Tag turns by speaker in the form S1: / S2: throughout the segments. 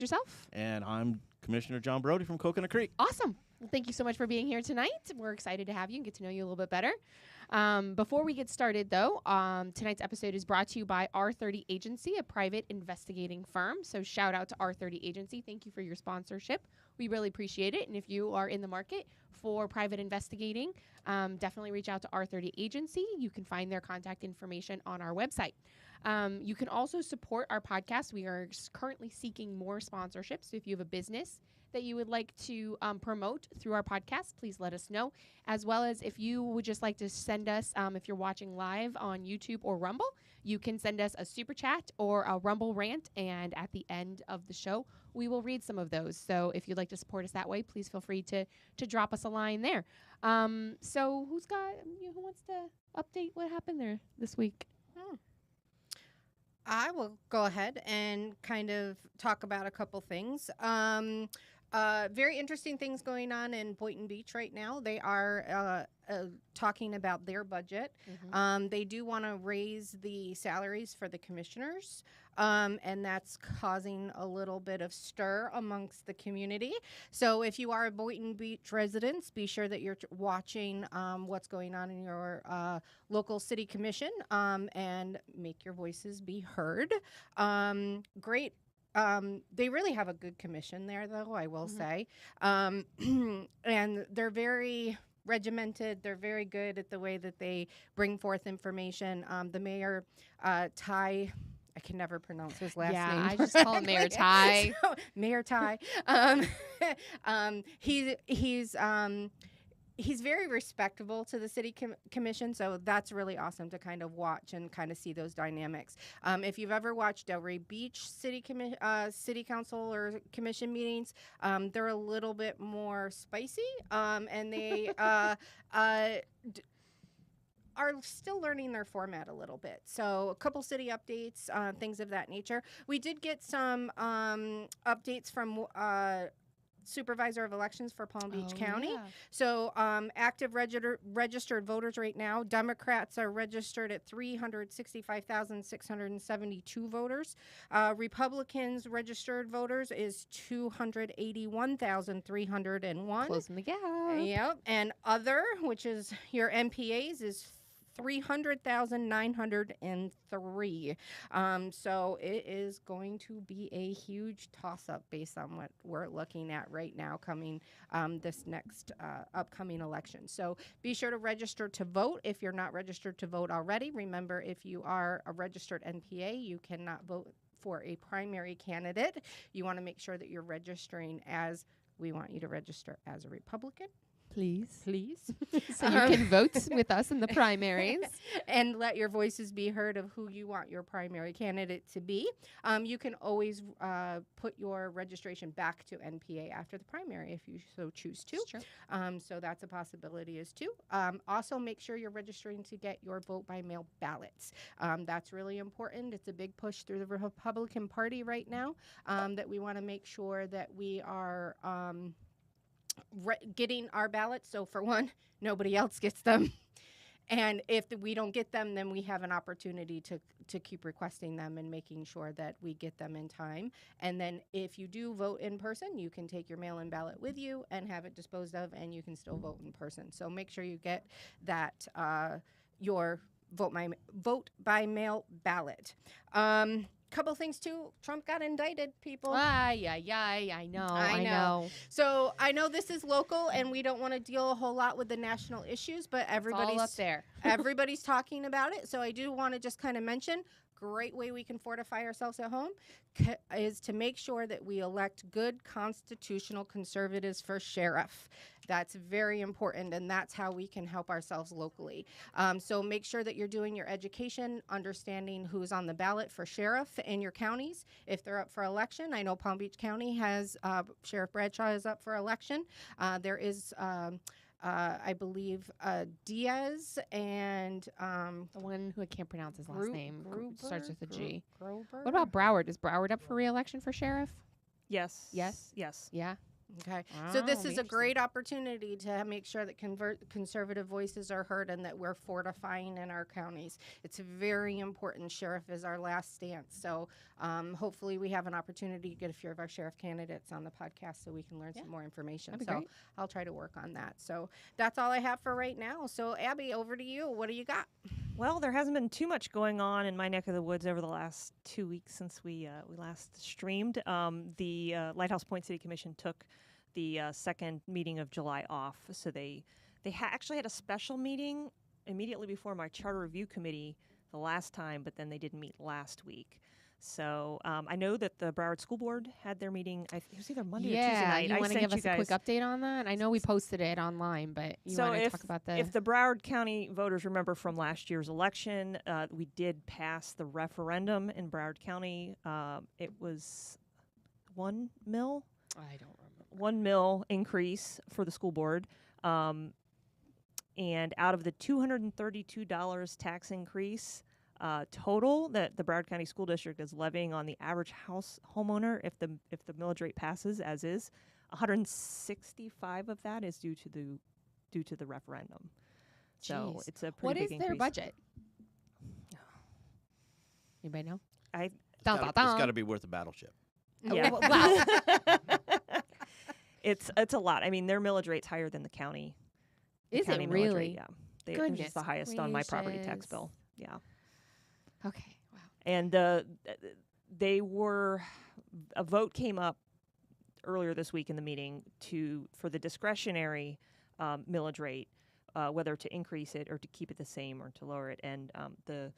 S1: Yourself?
S2: And I'm Commissioner John Brodie from Coconut Creek.
S1: Awesome. Well, thank you so much for being here tonight. We're excited to have you and get to know you a little bit better. Before we get started, though, tonight's episode is brought to you by R30 Agency, a private investigating firm. So shout out to R30 Agency. Thank you for your sponsorship. We really appreciate it. And if you are in the market for private investigating, definitely reach out to R30 Agency. You can find their contact information on our website. You can also support our podcast. We are currently seeking more sponsorships. So if you have a business that you would like to promote through our podcast, please let us know. As well as if you would just like to send us, if you're watching live on YouTube or Rumble, you can send us a super chat or a Rumble rant. And at the end of the show, we will read some of those. So if you'd like to support us that way, please feel free to drop us a line there. So who wants to update what happened there this week?
S3: I will go ahead and kind of talk about a couple things. Very interesting things going on in Boynton Beach right now. They are talking about their budget.
S1: Mm-hmm.
S3: They do want to raise the salaries for the commissioners, and that's causing a little bit of stir amongst the community. So if you are a Boynton Beach resident, be sure that you're watching what's going on in your local city commission and make your voices be heard. Great. They really have a good commission there, though, I will say. And they're very regimented. They're very good at the way that they bring forth information. The mayor, Ty, I can never pronounce his last name.
S1: Yeah, I just call him Mayor Ty.
S3: So, Mayor Ty. He's very respectable to the city commission, so that's really awesome to kind of watch and kind of see those dynamics. If you've ever watched Delray Beach city council or commission meetings, they're a little bit more spicy, and they are still learning their format a little bit. So a couple city updates, things of that nature. We did get some updates from Supervisor of Elections for Palm Beach County.
S1: Yeah.
S3: So active registered voters right now, Democrats are registered at 365,672 voters. Republicans registered voters is 281,301.
S1: Closing the gap.
S3: Yep. And other, which is your MPAs, is 300,903. So it is going to be a huge toss-up based on what we're looking at right now coming this next upcoming election. So be sure to register to vote if you're not registered to vote already. Remember, if you are a registered NPA, you cannot vote for a primary candidate. You want to make sure that you're registering as we want you to register as a Republican.
S1: Please.
S3: So
S1: you can vote with us in the primaries.
S3: And let your voices be heard of who you want your primary candidate to be. You can always put your registration back to NPA after the primary if you so choose to.
S1: Sure.
S3: So that's a possibility as too. Also, make sure you're registering to get your vote by mail ballots. That's really important. It's a big push through the Republican Party right now that we want to make sure that we are getting our ballots. So for one, nobody else gets them. And if we don't get them, then we have an opportunity to keep requesting them and making sure that we get them in time. And then if you do vote in person, you can take your mail-in ballot with you and have it disposed of, and you can still vote in person. So make sure you get that your vote by mail ballot. Couple things too. Trump got indicted, people.
S1: I know.
S3: So I know this is local, and we don't want to deal a whole lot with the national issues, but everybody's
S1: all up there.
S3: everybody's talking about it. So I do want to just kind of mention, great way we can fortify ourselves at home is to make sure that we elect good constitutional conservatives for sheriff. That's very important, and that's how we can help ourselves locally. So make sure that you're doing your education, understanding who's on the ballot for sheriff in your counties. If they're up for election, I know Palm Beach County has Sheriff Bradshaw is up for election. There is I believe Diaz and
S1: the one who I can't pronounce his last name starts with a G.
S3: Grover?
S1: What about Broward? Is Broward up for re-election for sheriff?
S4: Yes.
S1: Yes?
S4: Yes.
S1: Yeah.
S3: Okay. So this
S1: Wow,
S3: is a great opportunity to make sure that conservative voices are heard and that we're fortifying in our counties. It's very important. Sheriff is our last stance. So hopefully we have an opportunity to get a few of our sheriff candidates on the podcast so we can learn some more information.
S1: That'd be
S3: So
S1: great.
S3: I'll try to work on that. So that's all I have for right now. So Abby, over to you. What do you got?
S4: Well, there hasn't been too much going on in my neck of the woods over the last 2 weeks since we last streamed. The Lighthouse Point City Commission took the second meeting of July off, so they actually had a special meeting immediately before my charter review committee the last time, but then they didn't meet last week. So I know that the Broward School Board had their meeting. It was either Monday or Tuesday night.
S1: You
S4: I
S1: want to
S4: sent
S1: give us
S4: you
S1: a quick
S4: guys.
S1: update on that? I know we posted it online, but you
S4: So
S1: want to talk about the...
S4: If the Broward County voters remember from last year's election, we did pass the referendum in Broward County. It was $1 mil.
S1: I don't remember.
S4: $1 mil increase for the school board. And out of the $232 tax increase total that the Broward County School District is levying on the average homeowner, if the millage rate passes as is, 165 of that is due to the referendum. So
S1: Jeez.
S4: it's a pretty
S1: What
S4: big
S1: is
S4: increase.
S1: their budget? Anybody know?
S4: I
S1: Dun, dun, dun.
S2: It's got to be worth a battleship.
S4: Yeah.
S1: Wow.
S4: It's a lot. I mean, their millage rate's higher than the county.
S1: Is
S4: county
S1: it
S4: millage
S1: really?
S4: rate, yeah. They're
S1: Goodness
S4: just the highest on my property tax
S1: gracious.
S4: bill. Yeah.
S1: Okay. Wow.
S4: And a vote came up earlier this week in the meeting for the discretionary millage rate, whether to increase it or to keep it the same or to lower it. And the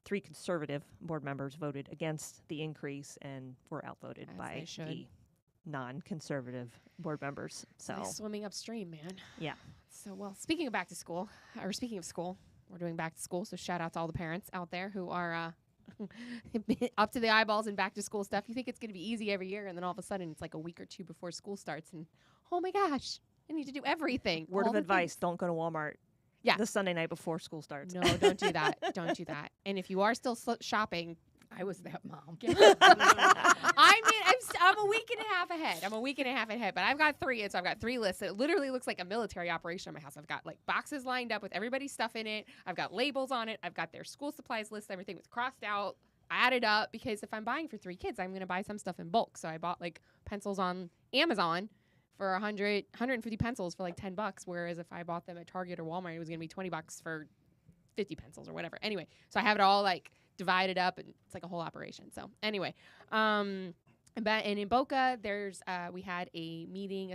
S4: 3 conservative board members voted against the increase and were outvoted
S1: As
S4: by
S1: they should.
S4: the non-conservative board members. So
S1: Nice swimming upstream, man.
S4: yeah.
S1: So, well, speaking of school, we're doing back to school. So shout out to all the parents out there who are up to the eyeballs in back to school stuff. You think it's going to be easy every year, and then all of a sudden it's like a week or two before school starts, and oh my gosh, I need to do everything.
S4: Word
S1: all
S4: of
S1: the
S4: advice:
S1: things.
S4: don't go to Walmart.
S1: Yeah.
S4: The Sunday night before school starts.
S1: No, don't do that. Don't do that. And if you are still shopping,
S3: I was that mom.
S1: I mean, I'm a week and a half ahead. But I've got 3, and so I've got 3 lists. It literally looks like a military operation in my house. I've got like boxes lined up with everybody's stuff in it. I've got labels on it. I've got their school supplies list. Everything was crossed out, added up, because if I'm buying for 3 kids, I'm going to buy some stuff in bulk. So I bought like pencils on Amazon for 150 pencils for like $10, whereas if I bought them at Target or Walmart, it was going to be $20 for 50 pencils or whatever. Anyway, so I have it all like divided up, and it's like a whole operation. So anyway, and in Boca, we had a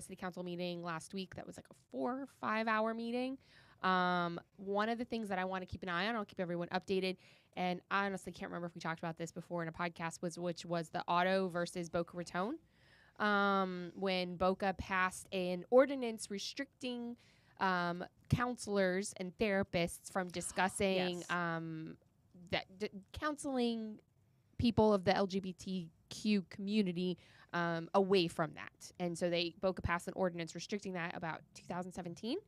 S1: city council meeting last week that was like a 4 or 5 hour meeting. One of the things that I want to keep an eye on, I'll keep everyone updated, and I honestly can't remember if we talked about this before in a podcast, which was the Otto versus Boca Raton. When Boca passed an ordinance restricting counselors and therapists from discussing
S4: Yes.
S1: counseling people of the LGBTQ community away from that. And so Boca passed an ordinance restricting that about 2017,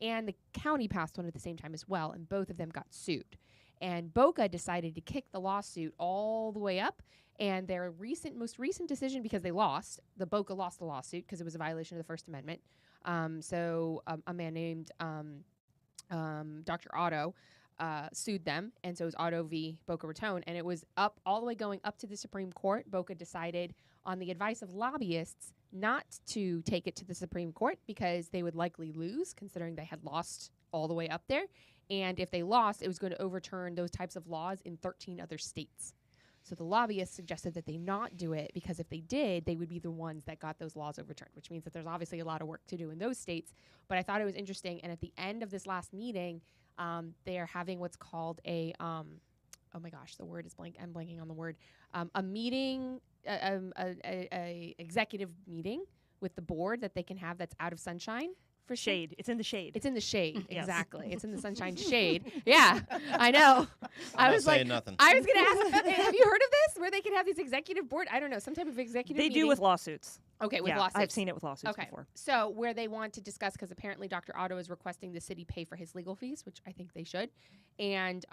S1: and the county passed one at the same time as well, and both of them got sued. And Boca decided to kick the lawsuit all the way up, and their most recent decision, because Boca lost the lawsuit because it was a violation of the First Amendment. So a man named Dr. Otto sued them, and so it was Otto v. Boca Raton, and it was all the way going up to the Supreme Court. Boca decided, on the advice of lobbyists, not to take it to the Supreme Court because they would likely lose, considering they had lost all the way up there. And if they lost, it was going to overturn those types of laws in 13 other states. So the lobbyists suggested that they not do it, because if they did, they would be the ones that got those laws overturned, which means that there's obviously a lot of work to do in those states. But I thought it was interesting. And at the end of this last meeting, they are having what's called a oh my gosh, the word is blank. I'm blanking on the word. A meeting, a executive meeting with the board that they can have that's out of sunshine. For
S4: Shade. It's in the shade.
S1: It's in the shade.
S4: Yes.
S1: Exactly. It's in the sunshine shade. Yeah, I know.
S2: I'm
S1: I
S2: not
S1: was
S2: saying
S1: like,
S2: nothing.
S1: I was going to ask, have you heard of this? Where they can have these executive board, I don't know, some type of executive
S4: They
S1: meeting.
S4: do with lawsuits.
S1: Okay, with
S4: yeah,
S1: lawsuits.
S4: I've seen it with lawsuits
S1: Okay.
S4: before.
S1: So where they want to discuss, because apparently Dr. Otto is requesting the city pay for his legal fees, which I think they should. And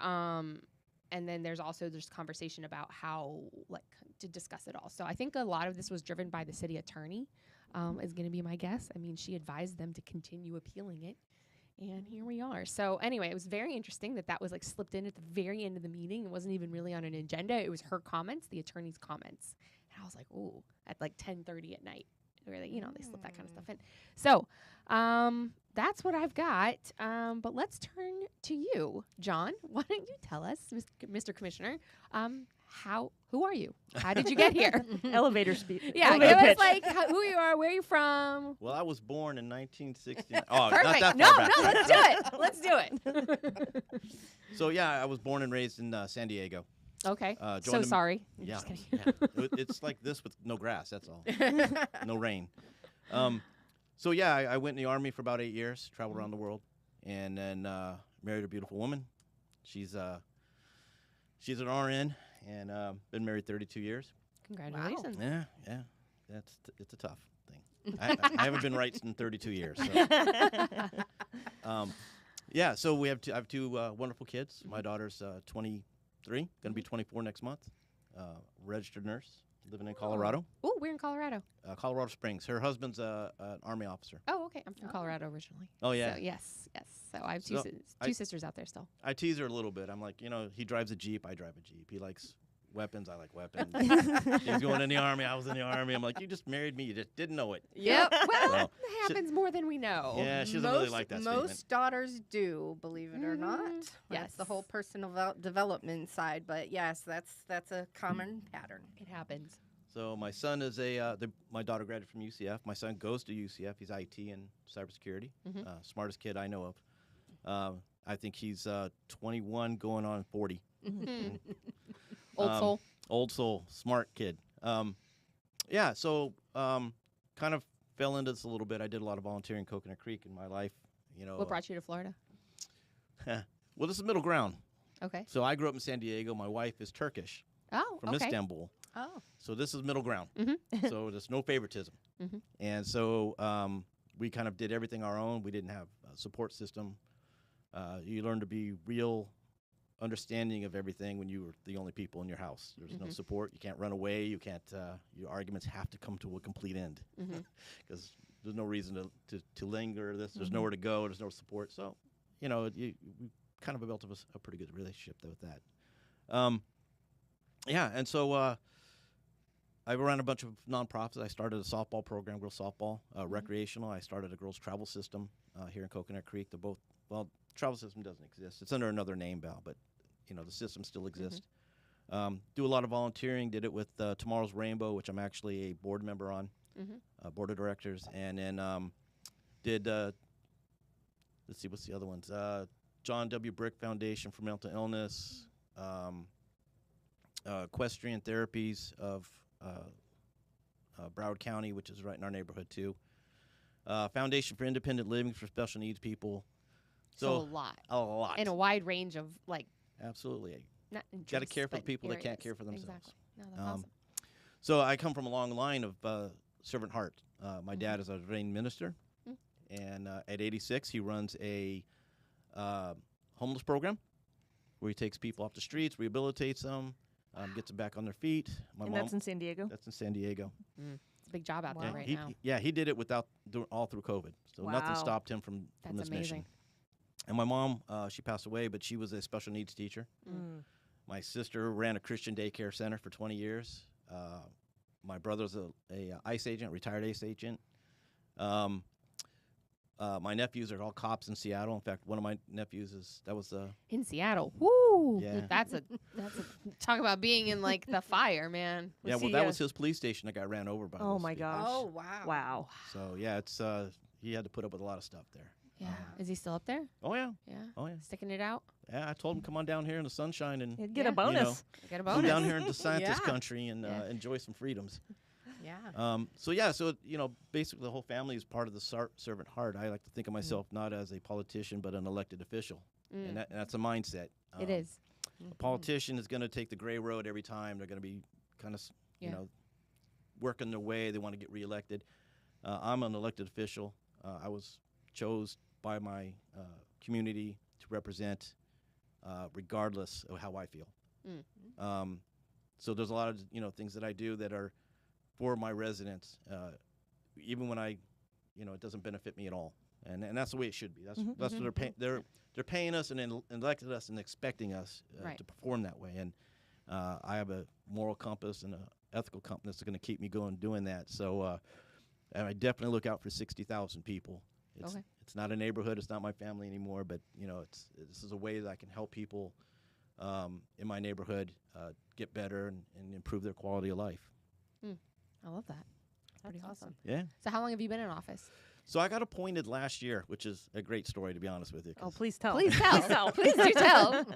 S1: then there's also this conversation about how, like, to discuss it all. So I think a lot of this was driven by the city attorney. is going to be my guest. I mean, she advised them to continue appealing it. And here we are. So anyway, it was very interesting that was like slipped in at the very end of the meeting. It wasn't even really on an agenda. It was her comments, the attorney's comments. And I was like, ooh, at like 10:30 at night. Where they, they slip that kind of stuff in. So that's what I've got. But let's turn to you, John. Why don't you tell us, Mr. Commissioner, who are you? How did you get here?
S4: Elevator speed.
S1: Yeah,
S4: elevator
S1: give us
S4: pitch.
S1: like who you are, where you're from.
S2: Well, I was born in 1969. Oh,
S1: Perfect.
S2: not that
S1: No,
S2: far back.
S1: let's do it. Let's do it.
S2: So yeah, I was born and raised in San Diego.
S1: Okay.
S2: joined
S1: So
S2: the-
S1: sorry. I'm
S2: Yeah,
S1: just kidding.
S2: it's like this with no grass. That's all. No rain. So yeah, I went in the Army for about 8 years, traveled around the world, and then married a beautiful woman. She's an RN and been married 32 years.
S1: Congratulations.
S2: Yeah. It's a tough thing. I haven't been right in 32 years. So. Yeah, so I have two wonderful kids. My daughter's 23, going to be 24 next month. Registered nurse, living in Colorado.
S1: Oh, we're in Colorado.
S2: Colorado Springs. Her husband's an Army officer.
S1: Oh, okay. I'm from Colorado originally.
S2: Oh, yeah.
S1: So, yes. So I have
S2: So
S1: two sisters out there still.
S2: I tease her a little bit. I'm like, he drives a Jeep. I drive a Jeep. He likes weapons. I like weapons. She's going in the Army. I was in the Army. I'm like, you just married me. You just didn't know it.
S1: Yep. Well,
S2: So,
S1: it happens more than we know.
S2: Yeah, she doesn't really like that statement.
S3: Most daughters do, believe it or not.
S1: Yes.
S3: That's the whole personal development side. But yes, that's a common pattern.
S1: It happens.
S2: So my son is my daughter graduated from UCF. My son goes to UCF. He's IT and cybersecurity.
S1: Mhm.
S2: Smartest kid I know of. I think he's 21 going on 40.
S1: Old soul.
S2: Old soul, smart kid. Yeah, so kind of fell into this a little bit. I did a lot of volunteering in Coconut Creek in my life.
S1: What brought you to Florida?
S2: Well, this is middle ground.
S1: Okay.
S2: So I grew up in San Diego. My wife is Turkish
S1: Oh,
S2: from
S1: okay.
S2: Istanbul.
S3: Oh.
S2: So this is middle ground.
S1: Mhm.
S2: So there's no favoritism.
S1: Mhm.
S2: And so we kind of did everything our own. We didn't have a support system. You learn to be real understanding of everything when you were the only people in your house. There's no
S1: Mhm.
S2: support. You can't run away. You can't. Your arguments have to come to a complete end
S1: Mhm.
S2: because there's no reason to linger. There's
S1: Mhm.
S2: nowhere to go. There's no support. So we kind of built up a pretty good relationship with that. Yeah, and so I ran a bunch of nonprofits. I started a softball program, girls softball, recreational. I started a girls travel system here in Coconut Creek. They're both travel system doesn't exist. It's under another name now, but the system still exists. Do a lot of volunteering. Did it with Tomorrow's Rainbow, which I'm actually a board member on, board of directors, and then did. Let's see, what's the other ones? John W. Brick Foundation for Mental Illness, Equestrian Therapies of Broward County, which is right in our neighborhood too. Foundation for Independent Living for Special Needs People.
S1: So a lot.
S2: A lot.
S1: And a wide range of
S2: Absolutely.
S1: not
S2: Got to
S1: interests,
S2: care for
S1: but
S2: people that can't
S1: areas.
S2: care for themselves.
S1: Exactly. No, that's awesome.
S2: So I come from a long line of servant heart. My dad is a ordained minister, and at 86, he runs a homeless program where he takes people off the streets, rehabilitates them, gets them back on their feet.
S4: And that's in San Diego?
S2: That's in San Diego.
S1: It's a big job out there right now.
S2: He did it all through COVID, so nothing
S4: Wow.
S2: stopped him from
S1: That's
S2: this
S1: amazing.
S2: mission. And my mom, she passed away, but she was a special needs teacher.
S4: Mm.
S2: My sister ran a Christian daycare center for 20 years. My brother's a ICE agent, retired ICE agent. My nephews are all cops in Seattle. In fact, one of my nephews was
S1: In Seattle. Woo!
S2: Yeah.
S1: That's a talk about being in like the fire, man.
S2: yeah.
S4: Was
S2: Well,
S4: he,
S2: that was his police station that got ran over by.
S4: Oh
S2: those
S4: my
S2: people.
S4: gosh.
S3: Oh wow.
S4: Wow.
S2: So yeah, it's he had to put up with a lot of stuff there.
S1: Yeah. Is he still up there?
S2: Oh yeah,
S1: Yeah.
S2: oh yeah,
S1: Sticking it out?
S2: yeah. I told him come on down here in the sunshine and
S4: You'd get
S1: Yeah.
S4: a bonus.
S1: Get a
S2: come
S1: bonus.
S2: down here into scientist
S3: Yeah.
S2: country and
S1: Yeah.
S2: enjoy some freedoms.
S3: Yeah.
S2: So basically the whole family is part of the servant heart. I like to think of myself not as a politician but an elected official, and that's a mindset.
S1: It is.
S2: A politician is going to take the gray road every time. They're going to be kind of,
S1: Yeah.
S2: working their way. They want to get reelected. I'm an elected official. I was chose by my community to represent, regardless of how I feel. So there's a lot of things that I do that are for my residents. even when it doesn't benefit me at all. And that's the way it should be. That's what they're paying. They're paying us and then elected us and expecting us
S1: Right.
S2: to perform that way. And I have a moral compass and an ethical compass that's going to keep me going doing that. So and I definitely look out for 60,000 people. It's not a neighborhood. It's not my family anymore. But this is a way that I can help people in my neighborhood get better and improve their quality of life.
S1: I love that. That's pretty awesome.
S2: Yeah.
S1: So how long have you been in office?
S2: So I got appointed last year, which is a great story, to be honest with you.
S4: Oh, please tell.
S1: Please tell. Please do tell.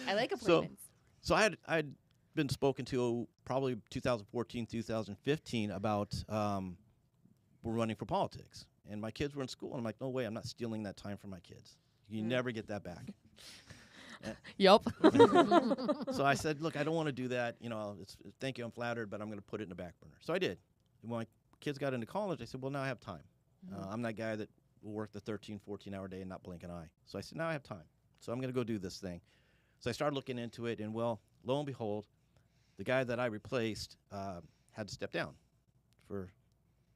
S1: I like appointments.
S2: So I'd been spoken to probably 2014, 2015 about we're running for politics. And my kids were in school, and I'm like, no way, I'm not stealing that time from my kids. You never get that back.
S1: Yup.
S2: So I said, look, I don't want to do that. Thank you, I'm flattered, but I'm going to put it in the back burner. So I did. And when my kids got into college, I said, well, now I have time. I'm that guy that will work the 13, 14-hour day and not blink an eye. So I said, now I have time. So I'm going to go do this thing. So I started looking into it, and, well, lo and behold, the guy that I replaced had to step down for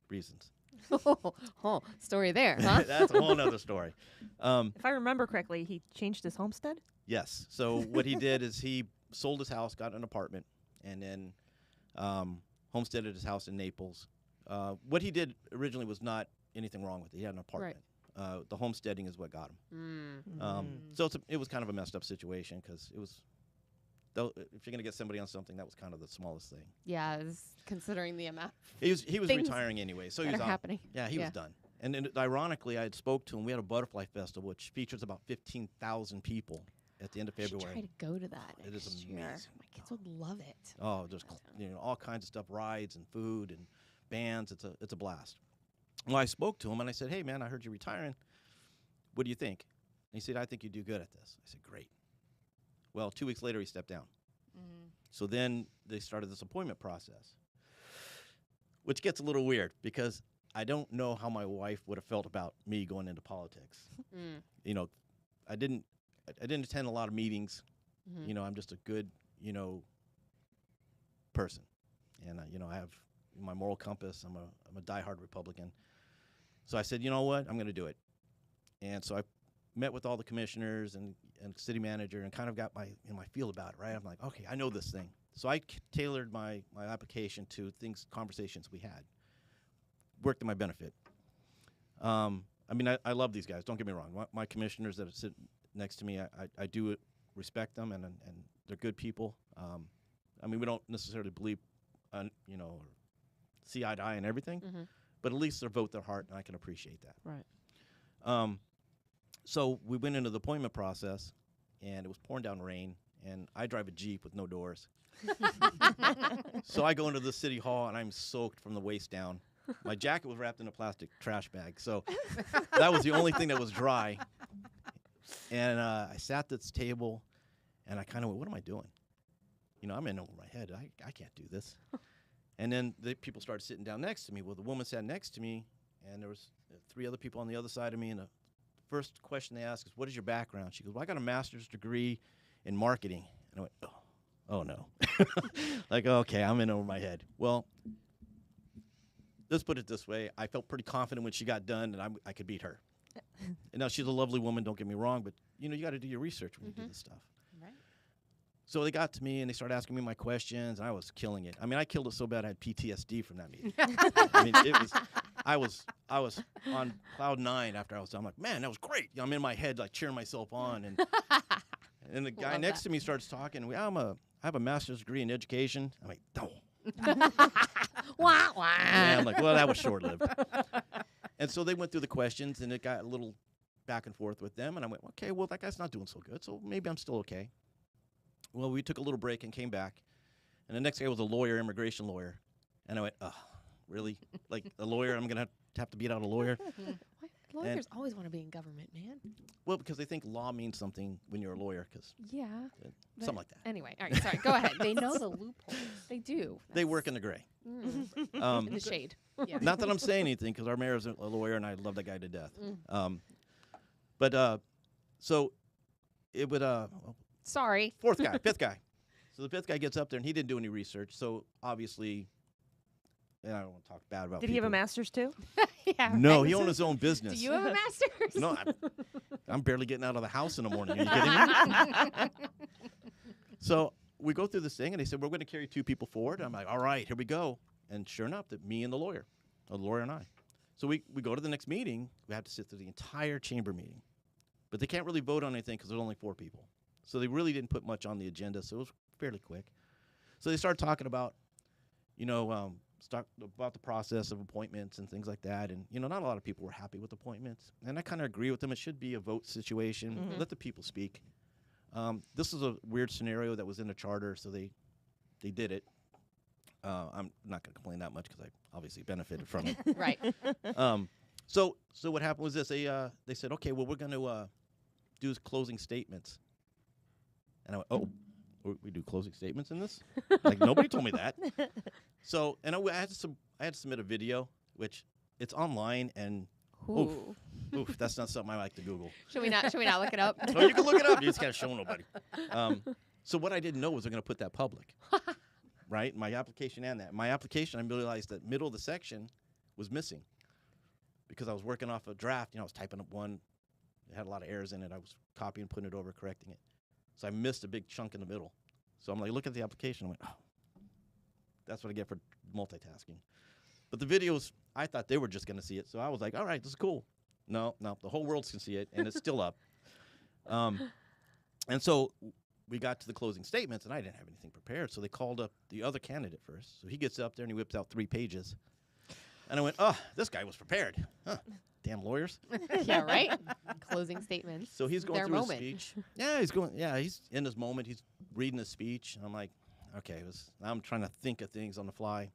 S2: reasons.
S1: Story there, huh?
S2: That's a whole other story.
S4: If I remember correctly, he changed his homestead?
S2: Yes. So what he did is he sold his house, got an apartment, and then homesteaded his house in Naples. What he did originally was not anything wrong with it. He had an apartment. The homesteading is what got him. So it was kind of a messed up situation because it was, if you're going to get somebody on something, that was kind of the smallest thing.
S1: Yeah, considering the amount.
S2: He was
S1: things
S2: retiring anyway, so he
S1: that
S2: was
S1: are happening.
S2: Yeah, he was done. And then, ironically, I had spoke to him. We had a butterfly festival, which features about 15,000 people at the end of
S1: I should
S2: February.
S1: try to go to that.
S2: It is
S1: next year.
S2: amazing.
S1: My kids would love it.
S2: Oh, there's all kinds of stuff, rides and food and bands. It's a blast. Well, I spoke to him and I said, hey man, I heard you're retiring. What do you think? And he said, I think you do good at this. I said, great. Well, 2 weeks later he stepped down. So then they started this appointment process, which gets a little weird because I don't know how my wife would have felt about me going into politics. I didn't attend a lot of meetings. I'm just a good, person. And, I have my moral compass. I'm a diehard Republican. So I said, you know what? I'm going to do it. And so I met with all the commissioners and city manager and kind of got my feel about it, right? I'm like, okay, I know this thing. So I tailored my application to conversations we had. Worked to my benefit. I love these guys. Don't get me wrong. My commissioners that sit next to me, I do respect them, and they're good people. We don't necessarily believe, or see eye to eye and everything, but at least they vote their heart, and I can appreciate that.
S1: Right.
S2: So we went into the appointment process, and it was pouring down rain, and I drive a Jeep with no doors. So I go into the city hall, and I'm soaked from the waist down. My jacket was wrapped in a plastic trash bag, so that was the only thing that was dry. And I sat at this table, and I kind of went, what am I doing? I'm in over my head. I can't do this. And then the people started sitting down next to me. Well, the woman sat next to me, and there was 3 other people on the other side of me, and the first question they asked is, what is your background? She goes, well, I got a master's degree in marketing. And I went, oh no. Like, okay, I'm in over my head. Well, let's put it this way. I felt pretty confident when she got done that I could beat her. And now she's a lovely woman, don't get me wrong, but you got to do your research when you do this stuff.
S1: Right.
S2: So they got to me and they started asking me my questions, and I was killing it. I killed it so bad I had PTSD from that meeting. I was on cloud 9 after I was done. I'm like, man, that was great. I'm in my head like cheering myself on, and the guy next to me starts talking. I have a master's degree in education. I'm like, no.
S1: Wah, wah.
S2: Yeah, I'm like, well, that was short-lived. And so they went through the questions, and it got a little back and forth with them. And I went, okay, well, that guy's not doing so good, so maybe I'm still okay. Well, we took a little break and came back. And the next guy was a lawyer, immigration lawyer. And I went, oh, really? Like a lawyer? I'm going to have to beat out a lawyer?
S1: Why? Lawyers always want to be in government, man.
S2: Well, because they think law means something when you're a lawyer.
S1: Yeah.
S2: Something like that.
S1: Anyway, all right, sorry, go ahead. They know the loopholes. They do.
S2: They work in the gray.
S1: In the shade.
S3: Yeah.
S2: Not that I'm saying anything, because our mayor is a lawyer, and I love that guy to death. So it would
S1: Sorry.
S2: fifth guy. So the 5th guy gets up there, and he didn't do any research. So obviously, and I don't want to talk bad about
S4: Did he have a
S2: people.
S4: master's too?
S1: Yeah,
S2: No,
S1: right.
S2: he owned his own business.
S1: Do you have a master's?
S2: No, I'm barely getting out of the house in the morning. Are you kidding me? So we go through this thing, and they said, we're going to carry 2 people forward. I'm like, all right, here we go. And sure enough, that me and the lawyer and I. So we go to the next meeting. We have to sit through the entire chamber meeting. But they can't really vote on anything because there's only 4 people. So they really didn't put much on the agenda, so it was fairly quick. So they started talking about, about the process of appointments and things like that. And, not a lot of people were happy with appointments. And I kind of agree with them. It should be a vote situation.
S4: Mhm.
S2: Let the people speak. This is a weird scenario that was in the charter, so they did it. I'm not going to complain that much because I obviously benefited from it.
S1: Right.
S2: So what happened was this. They said, okay, well, we're going to do closing statements. And I went, oh, we do closing statements in this? Like, nobody told me that. So, and I had to submit a video, which it's online, and
S1: Ooh.
S2: oof, that's not something I like to Google.
S1: Should we not look it up?
S2: No, you can look it up. You just can't show nobody. So what I didn't know was they're going to put that public, right? My application and that. My application, I realized that middle of the section was missing because I was working off a draft. I was typing up one. It had a lot of errors in it. I was copying, putting it over, correcting it. So I missed a big chunk in the middle. So I'm like, look at the application. I went, oh, that's what I get for multitasking. But the videos, I thought they were just going to see it. So I was like, all right, this is cool. No, the whole world can see it, and it's still up. And so we got to the closing statements, and I didn't have anything prepared. So they called up the other candidate first. So he gets up there, and he whips out 3 pages. And I went, oh, this guy was prepared. Huh. Damn lawyers.
S1: Yeah, right. Closing statements.
S2: So he's going
S1: Their
S2: through
S1: moment.
S2: his speech. He's in his moment. He's reading his speech. And I'm like, okay, I'm trying to think of things on the fly.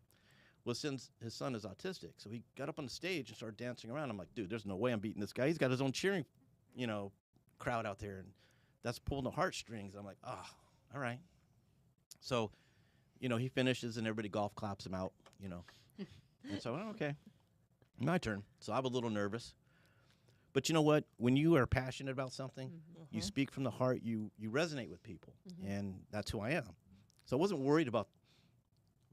S2: Well, since his son is autistic, so he got up on the stage and started dancing around. I'm like, dude, there's no way I'm beating this guy. He's got his own cheering, crowd out there, and that's pulling the heartstrings. I'm like, all right. So, he finishes, and everybody golf claps him out, And so, okay, my turn. So I'm a little nervous. But you know what? When you are passionate about something, you speak from the heart, you resonate with people, and that's who I am. So I wasn't worried about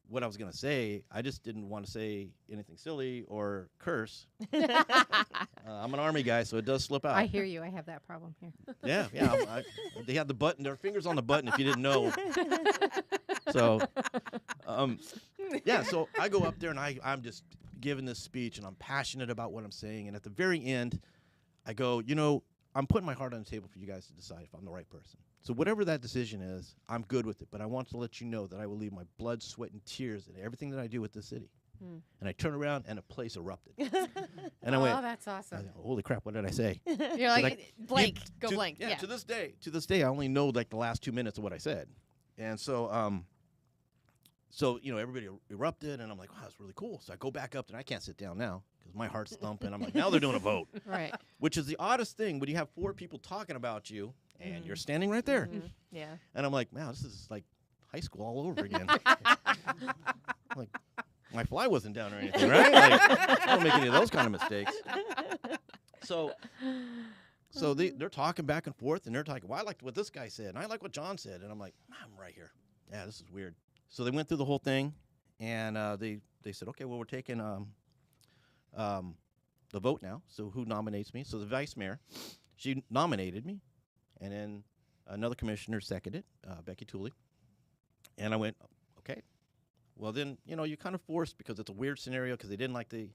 S2: what I was going to say. I just didn't want to say anything silly or curse. I'm an Army guy, so it does slip out.
S3: I hear you. I have that problem here.
S2: Yeah. They had the button, their fingers on the button if you didn't know. So, so I go up there, and I'm just giving this speech, and I'm passionate about what I'm saying. And at the very end, I go, I'm putting my heart on the table for you guys to decide if I'm the right person. So whatever that decision is, I'm good with it. But I want to let you know that I will leave my blood, sweat, and tears in everything that I do with this city. And I turn around, and a place erupted. And I went,
S3: that's awesome.
S2: holy crap, what did I say?
S1: You're like,
S2: Like,
S1: blank. Go blank.
S2: Yeah, to this day, I only know like the last 2 minutes of what I said. And so, everybody erupted, and I'm like, wow, that's really cool. So I go back up, and I can't sit down now because my heart's thumping. I'm like, now they're doing a vote.
S1: Right.
S2: Which is the oddest thing when you have 4 people talking about you, and you're standing right there.
S4: Yeah.
S2: And I'm like, wow, this is like high school all over again. Like, my fly wasn't down or anything, right? Like, I don't make any of those kind of mistakes. So they're talking back and forth, and they're talking, well, I liked what this guy said, and I like what John said. And I'm like, I'm right here. Yeah, this is weird. So they went through the whole thing, and they said, okay, well, we're taking the vote now. So who nominates me? So the vice mayor, she nominated me, and then another commissioner seconded, Becky Tooley. And I went, okay. Well, then, you're kind of forced because it's a weird scenario because they didn't like the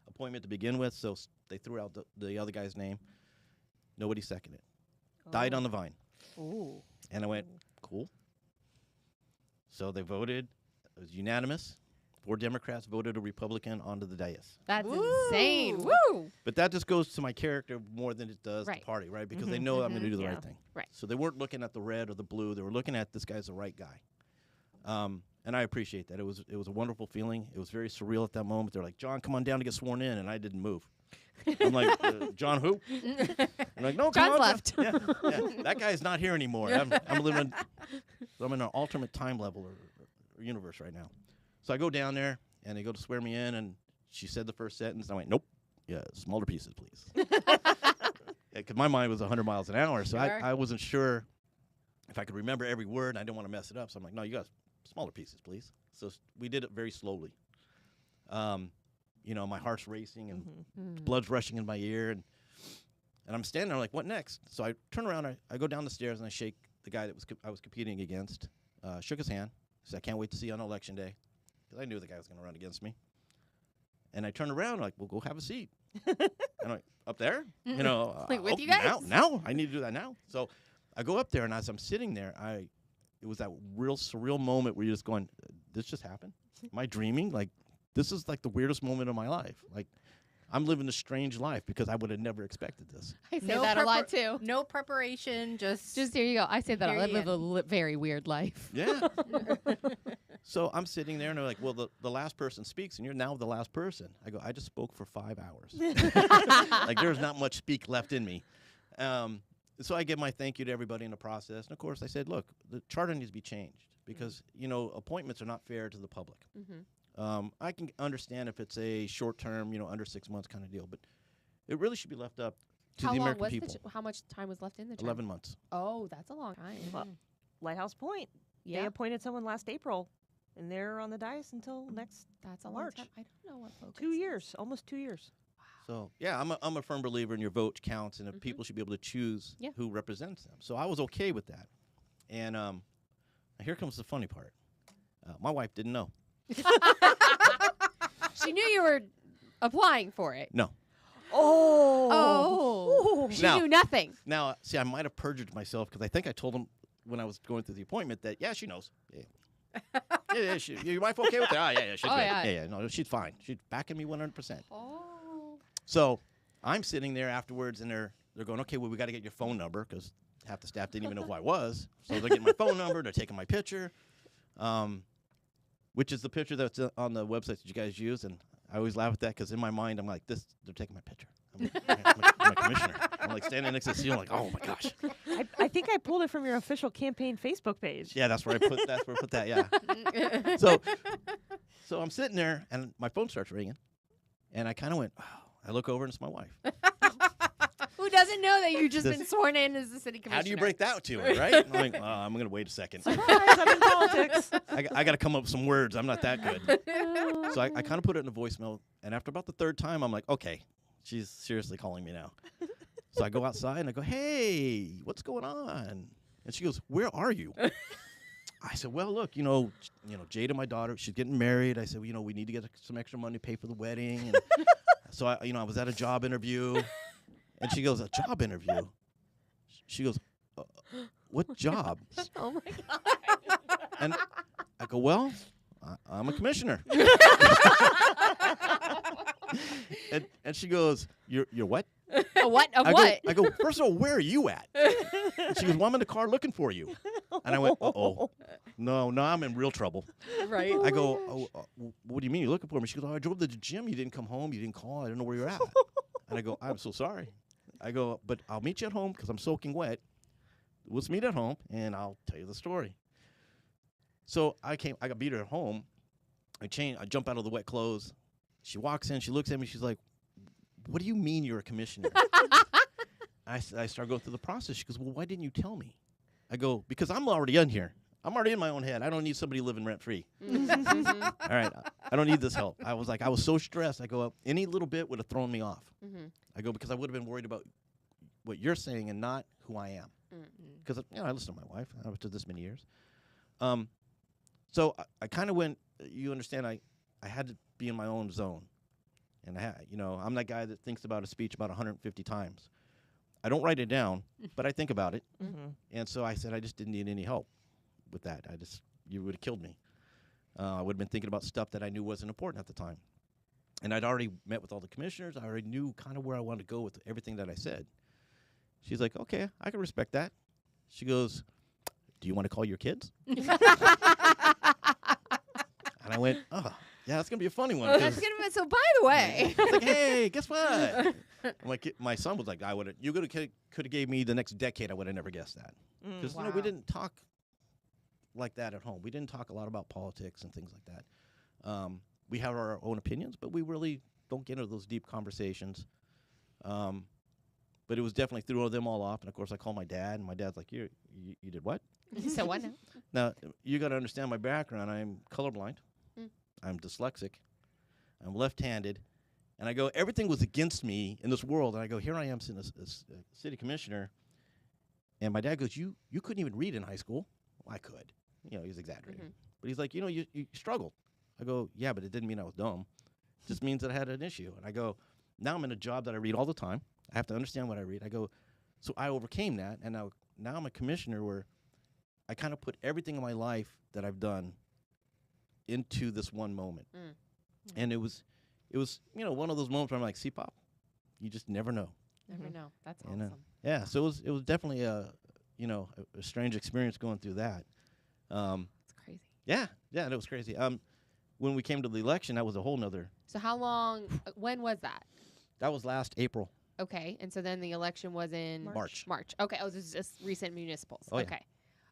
S2: appointment to begin with, so they threw out the other guy's name. Nobody seconded. Died on the vine.
S4: Ooh.
S2: And I went, cool. So they voted. It was unanimous. 4 Democrats voted a Republican onto the dais.
S1: That's
S3: Woo.
S1: insane. Woo!
S2: But that just goes to my character more than it does
S1: Right.
S2: the party, right? Because they know I'm going to do the
S4: Yeah.
S2: right thing.
S1: Right.
S2: So they weren't looking at the red or the blue. They were looking at this guy's the right guy. And I appreciate that. It was a wonderful feeling. It was very surreal at that moment. They're like, John, come on down to get sworn in, and I didn't move. I'm like, John who? I'm like, no, come
S1: John's
S2: on.
S1: left.
S2: Yeah. That guy's not here anymore. I'm living. I'm in an alternate time level or universe right now. So I go down there, and they go to swear me in, and she said the first sentence. And I went, nope. Yeah, smaller pieces, please. Because my mind was 100 miles an hour, so
S3: Sure.
S2: I wasn't sure if I could remember every word, and I didn't want to mess it up. So I'm like, no, you got smaller pieces, please. So we did it very slowly. My heart's racing and
S4: Mm-hmm.
S2: blood's rushing in my ear, and I'm standing there like, what next? So I turn around, I go down the stairs, and I shake the guy that I was competing against. Shook his hand. Said, I can't wait to see you on election day, because I knew the guy was going to run against me. And I turned around, like, well, go have a seat. And I'm like, up there?
S1: Like, with you guys?
S2: Now? I need to do that now. So I go up there, and as I'm sitting there, it was that real surreal moment where you're just going, this just happened? Am I dreaming? Like, this is like the weirdest moment of my life. Like, I'm living a strange life because I would have never expected this.
S1: I say that a lot too.
S3: No preparation, just
S1: Just here you go. I say that
S3: Here
S1: I
S3: you
S1: live a very weird life.
S2: Yeah. So I'm sitting there, and they're like, well, the last person speaks, and you're now the last person. I go, I just spoke for 5 hours. Like, there's not much speak left in me. So I give my thank you to everybody in the process. And, of course, I said, look, the charter needs to be changed because, appointments are not fair to the public.
S1: Mm-hmm.
S2: I can understand if it's a short-term, under 6 months kind of deal, but it really should be left up to
S1: How
S2: the
S1: long
S2: American
S1: was
S2: people.
S1: how much time was left in the term?
S2: 11 months.
S1: Oh, that's a long time.
S4: Well, Lighthouse Point.
S1: Yeah,
S4: They appointed someone last April, and they're on the dais until next
S1: that's a long
S4: March.
S1: time. I don't know what focus
S4: 2
S1: is.
S4: years, almost 2 years.
S2: So, yeah, I'm a firm believer in your vote counts, and that
S1: Mhm.
S2: people should be able to choose
S1: Yeah.
S2: who represents them. So I was okay with that. And here comes the funny part. My wife didn't know.
S1: She knew you were applying for it.
S2: No.
S1: Oh. She
S2: Now-
S1: knew nothing.
S2: Now, see, I might have perjured myself because I think I told him when I was going through the appointment that, yeah, she knows. Yeah, your wife okay with that? Yeah, she's
S1: Oh,
S2: great.
S1: yeah.
S2: Yeah, no, she's fine. She's backing me 100%.
S1: Oh.
S2: So I'm sitting there afterwards, and they're going, okay, well, we got to get your phone number because half the staff didn't even know who I was. So they're getting my phone number. They're taking my picture, which is the picture that's on the website that you guys use. And I always laugh at that because in my mind, I'm like, they're taking my picture. I'm a commissioner. I'm like standing next to the seal, like, oh my gosh.
S4: I think I pulled it from your official campaign Facebook page.
S2: Yeah, that's where I put that. Yeah. So I'm sitting there, and my phone starts ringing, and I kind of went, oh. I look over, and it's my wife.
S1: Who doesn't know that you've just
S2: This-
S1: been sworn in as the city commissioner?
S2: How do you break that to her, right? I'm like, I'm going to wait a second.
S4: Surprise, I'm in politics.
S2: I got to come up with some words. I'm not that good. So I kind of put it in a voicemail, and after about the third time, I'm like, okay, she's seriously calling me now. So I go outside, and I go, hey, what's going on? And she goes, where are you? I said, well, look, Jada, my daughter, she's getting married. I said, well, we need to get some extra money to pay for the wedding. And so I was at a job interview, and she goes, a job interview? She goes, what job?
S1: Oh my god.
S2: And I go, well, I'm a commissioner. and she goes, you're what?
S1: A what? Of
S2: I
S1: what?
S2: Go, I go, first of all, where are you at? And she goes, well, I'm in the car looking for you. And I went, uh-oh. No, I'm in real trouble.
S1: Right.
S2: I go, what do you mean you're looking for me? She goes, I drove to the gym. You didn't come home. You didn't call. I don't know where you're at. And I go, I'm so sorry. I go, but I'll meet you at home because I'm soaking wet. Let's meet at home, and I'll tell you the story. So I got beat her at home. I jump out of the wet clothes. She walks in. She looks at me. She's like, what do you mean you're a commissioner? I start going through the process. She goes, well, why didn't you tell me? I go, because I'm already in here. I'm already in my own head. I don't need somebody living rent-free.
S1: Mm-hmm.
S2: All right, I don't need this help. I was so stressed. I go, any little bit would have thrown me off.
S1: Mm-hmm.
S2: I go, because I would have been worried about what you're saying and not who I am. Because I listen to my wife after this many years. So I kind of went. You understand? I had to be in my own zone, and I'm that guy that thinks about a speech about 150 times. I don't write it down, but I think about it.
S4: Mm-hmm.
S2: And so I said I just didn't need any help with that. You would have killed me. I would have been thinking about stuff that I knew wasn't important at the time. And I'd already met with all the commissioners. I already knew kind of where I wanted to go with everything that I said. She's like, okay, I can respect that. She goes, do you want to call your kids? And I went, oh, yeah, that's going to be a funny one.
S1: That's gonna be, so by the way.
S2: It's like, hey, guess what? My son was like, you could have gave me the next decade. I would have never guessed that. Because,
S1: Wow.
S2: we didn't talk like that at home. We didn't talk a lot about politics and things like that. We have our own opinions, but we really don't get into those deep conversations. But it was definitely threw them all off. And, of course, I called my dad, and my dad's like, you did what?
S1: So what now?
S2: Now, you got to understand my background. I'm colorblind.
S1: Mm.
S2: I'm dyslexic. I'm left-handed, and I go, everything was against me in this world. And I go, here I am sitting as city commissioner. And my dad goes, you couldn't even read in high school. Well, I could. You know, he was exaggerating. But he's like, you know, you struggled. I go, yeah, but it didn't mean I was dumb. It just means that I had an issue. And I go, now I'm in a job that I read all the time. I have to understand what I read. I go, so I overcame that. And now I'm a commissioner where I kind of put everything in my life that I've done into this one moment. And it was, you know, one of those moments where I'm like, see, Pop, you just never know.
S1: Never know. That's
S2: And,
S1: awesome.
S2: yeah, so it was definitely a strange experience going through that.
S1: It's crazy.
S2: Yeah, and it was crazy. When we came to the election, that was a whole nother.
S1: So how long? When was that?
S2: That was last April.
S1: Okay, and so then the election was in
S2: March.
S1: Okay, oh, this is just recent municipals.
S2: Oh, yeah.
S1: Okay,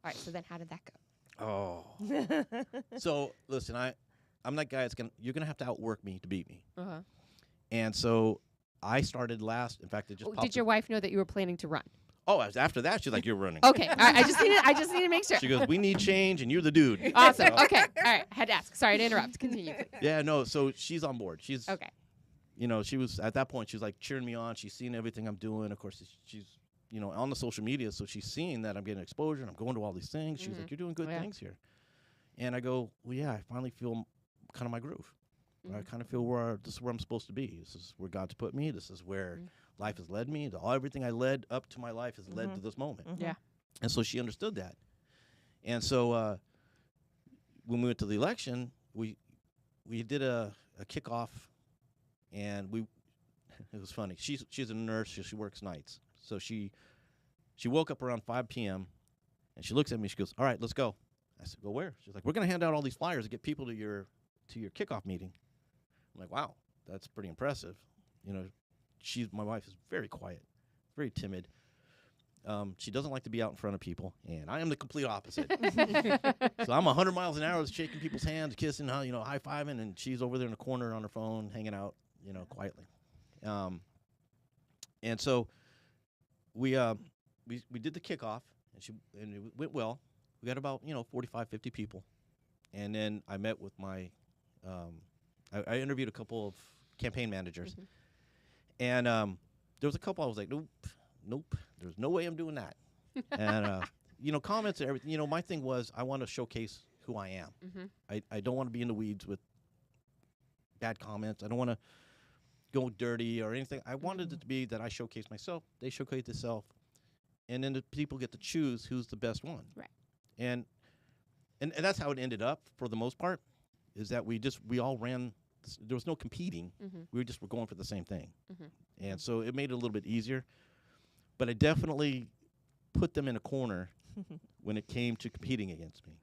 S1: all right. So then, how did that go?
S2: Oh. So listen, I'm that guy you're gonna have to outwork me to beat me. And so I started last. In fact, it just popped
S1: Did your wife know that you were planning to run?
S2: Oh, after that, she's like, you're running.
S1: Okay, all right. I just need to make sure.
S2: She goes, we need change, and you're the dude.
S1: Awesome.
S2: So-
S1: Okay, all right. I had to ask. Sorry to interrupt. Continue, please.
S2: Yeah, no. So she's on board. She's
S1: Okay.
S2: You know, she was at that point. She was like cheering me on. She's seen everything I'm doing. Of course, she's you know on the social media, so she's seeing that I'm getting exposure and I'm going to all these things. She's like, you're doing good things here. And I go, well, yeah, I finally feel kind of my groove. I kind of feel this is where I'm supposed to be. This is where God's put me. This is where life has led me. Everything I led up to my life has led to this moment.
S1: Yeah.
S2: And so she understood that. And so when we went to the election, we did a kickoff, and it was funny. She's a nurse. She works nights. So she woke up around 5 p.m. and she looks at me. She goes, "All right, let's go." I said, "Go where?" She's like, "We're going to hand out all these flyers to get people to your kickoff meeting." I'm like, "Wow, that's pretty impressive." You know, my wife is very quiet, very timid. She doesn't like to be out in front of people, and I am the complete opposite. So I'm 100 miles an hour, shaking people's hands, kissing, high-fiving, and she's over there in the corner on her phone, hanging out, quietly. And so we did the kickoff, and it went well. We got about 45, 50 people, and then I met with my I interviewed a couple of campaign managers, and there was a couple I was like, nope, there's no way I'm doing that. And comments and everything. My thing was I want to showcase who I am. I don't want to be in the weeds with bad comments. I don't want to go dirty or anything. I wanted it to be that I showcase myself, they showcase themselves, and then the people get to choose who's the best one.
S1: Right.
S2: And that's how it ended up for the most part, is that we all ran. There was no competing. We were going for the same thing. And so it made it a little bit easier. But I definitely put them in a corner when it came to competing against me.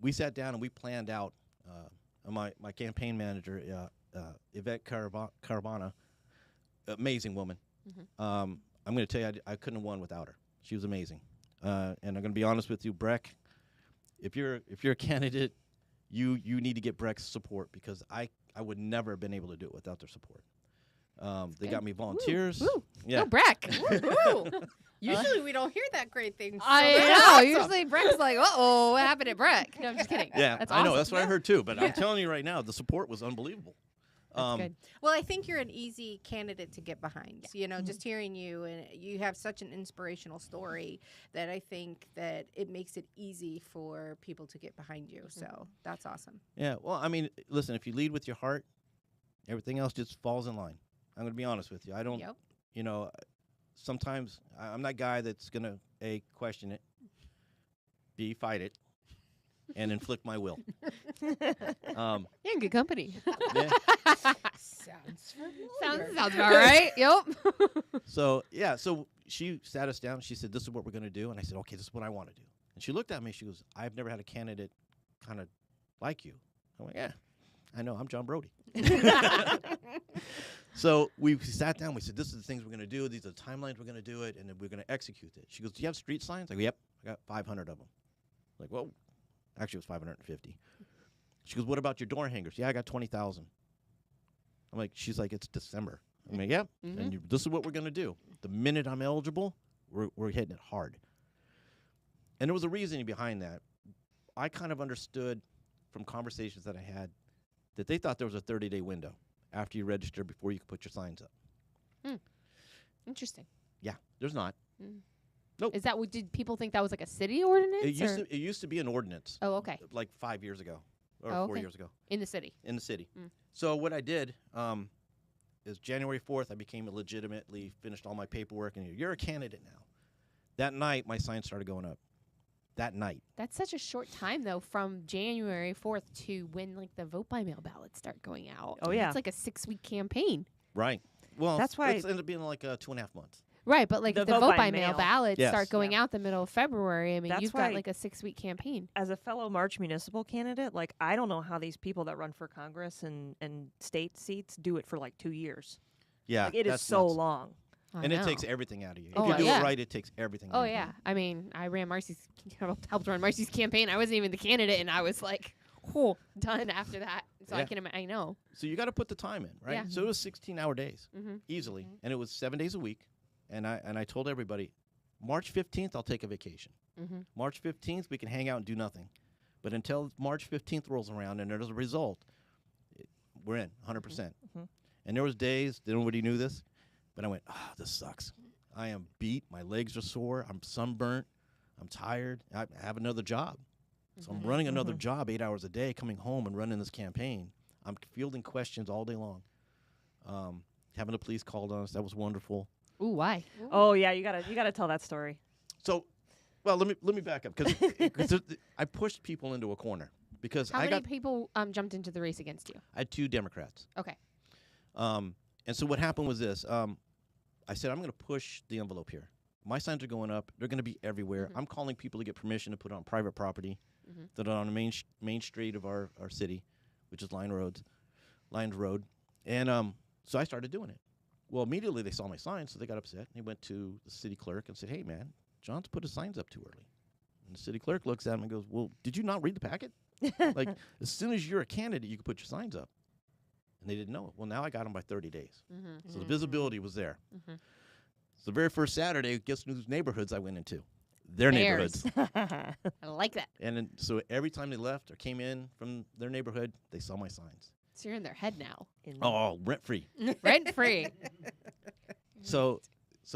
S2: We sat down and we planned out. My campaign manager, Yvette Caravana, amazing woman. I'm going to tell you, I couldn't have won without her. She was amazing. And I'm going to be honest with you, Breck. If you're a candidate, you need to get Breck's support, because I would never have been able to do it without their support. They got me volunteers.
S1: Woo.
S2: Yeah.
S1: Go Breck.
S3: Woohoo. Usually we don't hear that great thing. So
S1: I
S3: that's
S1: know.
S3: awesome.
S1: Usually Breck's like, uh-oh, what happened at Breck? No, I'm just kidding.
S2: Yeah,
S1: That's
S2: I know.
S1: awesome.
S2: That's what I heard too. But I'm telling you right now, the support was unbelievable.
S1: That's good.
S3: Well, I think you're an easy candidate to get behind. Just hearing you, and you have such an inspirational story that I think that it makes it easy for people to get behind you. So that's awesome.
S2: Yeah. Well, I mean, listen, if you lead with your heart, everything else just falls in line. I'm going to be honest with you. I don't,
S3: Yep.
S2: Sometimes I'm that guy that's going to, A, question it, B, fight it, and inflict my will.
S1: You're in good company.
S2: Yeah.
S3: Sounds
S1: Sounds about right. Yep.
S2: So she sat us down. She said, "This is what we're going to do." And I said, "Okay, this is what I want to do." And she looked at me. She goes, "I've never had a candidate kind of like you." I'm like, "Yeah, I know. I'm John Brodie." So we sat down. We said, "This is the things we're going to do. These are the timelines we're going to do it, and then we're going to execute it." She goes, "Do you have street signs?" I go, "Yep. I got 500 of them." I'm like, well, actually, it was 550. She goes, "What about your door hangers?" "Yeah, I got 20,000. I'm like, she's like, "It's December." I'm like, "Yep. And this is what we're going to do. The minute I'm eligible, we're hitting it hard." And there was a reasoning behind that. I kind of understood from conversations that I had that they thought there was a 30-day window after you register before you could put your signs up.
S1: Interesting.
S2: Yeah, there's not.
S1: Is that what did people think that was like a city ordinance?
S2: It used to be an ordinance.
S1: Oh, okay.
S2: Like 5 years ago or
S1: Oh,
S2: 4
S1: okay.
S2: years ago
S1: In the city.
S2: in the city.
S1: Mm.
S2: So what I did is January 4th, I became legitimately finished all my paperwork, and you're a candidate now. That night, my signs started going up. That night.
S1: That's such a short time though, from January 4th to when like the vote by mail ballots start going out.
S4: Oh, yeah.
S1: It's like a 6-week campaign.
S2: Right. Well,
S4: That's why-
S2: it's ended up being like 2.5 months.
S1: Right, but like
S4: The
S1: the vote by mail ballots
S2: Yes.
S1: start going
S4: Yeah.
S1: out the middle of February. I mean,
S4: That's
S1: you've
S4: why-
S1: got like a 6-week campaign.
S4: As a fellow March municipal candidate, like I don't know how these people that run for Congress and state seats do it for like 2 years.
S2: Yeah.
S4: Like it is
S2: that's
S4: so
S2: nuts.
S4: long.
S1: I
S2: And it
S1: know.
S2: takes everything out of you.
S1: Oh,
S2: if you do
S1: yeah.
S2: it right, it takes everything
S1: Oh
S2: out of you.
S1: yeah, I mean, I ran Marcy's, helped run Marcy's campaign. I wasn't even the candidate, and I was like, done after that. So
S2: Yeah.
S1: I know.
S2: So you got to put the time in, right?
S1: Yeah.
S2: So it was 16-hour days,
S1: Mm-hmm.
S2: easily. And it was 7 days a week. And I told everybody, March 15th, I'll take a vacation.
S1: Mm-hmm.
S2: March 15th, we can hang out and do nothing. But until March 15th rolls around and there's a result, we're in 100%.
S4: Mhm.
S2: And there was days, nobody knew this, but I went, this sucks. I am beat. My legs are sore. I'm sunburnt. I'm tired. I have another job. So I'm running another job 8 hours a day, coming home and running this campaign. I'm fielding questions all day long. Having the police called on us, that was wonderful.
S1: Ooh, why?
S4: Oh yeah, you gotta tell that story.
S2: So, well, let me back up because I pushed people into a corner because
S1: How
S2: I
S1: many
S2: got
S1: people jumped into the race against you?
S2: I had 2 Democrats.
S1: Okay.
S2: And so what happened was this. I said, I'm going to push the envelope here. My signs are going up. They're going to be everywhere.
S1: Mhm.
S2: I'm calling people to get permission to put on private property
S1: Mhm.
S2: that are on the main street of our city, which is Lions Road. And so I started doing it. Well, immediately they saw my signs, so they got upset. And they went to the city clerk and said, hey, man, John's put his signs up too early. And the city clerk looks at him and goes, well, did you not read the packet? Like, as soon as you're a candidate, you can put your signs up. And they didn't know it. Well, now I got them by 30 days.
S1: Mm-hmm.
S2: So the visibility was there.
S1: Mhm.
S2: So the very first Saturday, guess whose neighborhoods I went into? Their
S1: Theirs.
S2: neighborhoods.
S1: I like that.
S2: And then, so every time they left or came in from their neighborhood, they saw my signs.
S1: So you're in their head now.
S2: Oh, rent-free.
S1: Rent free.
S2: So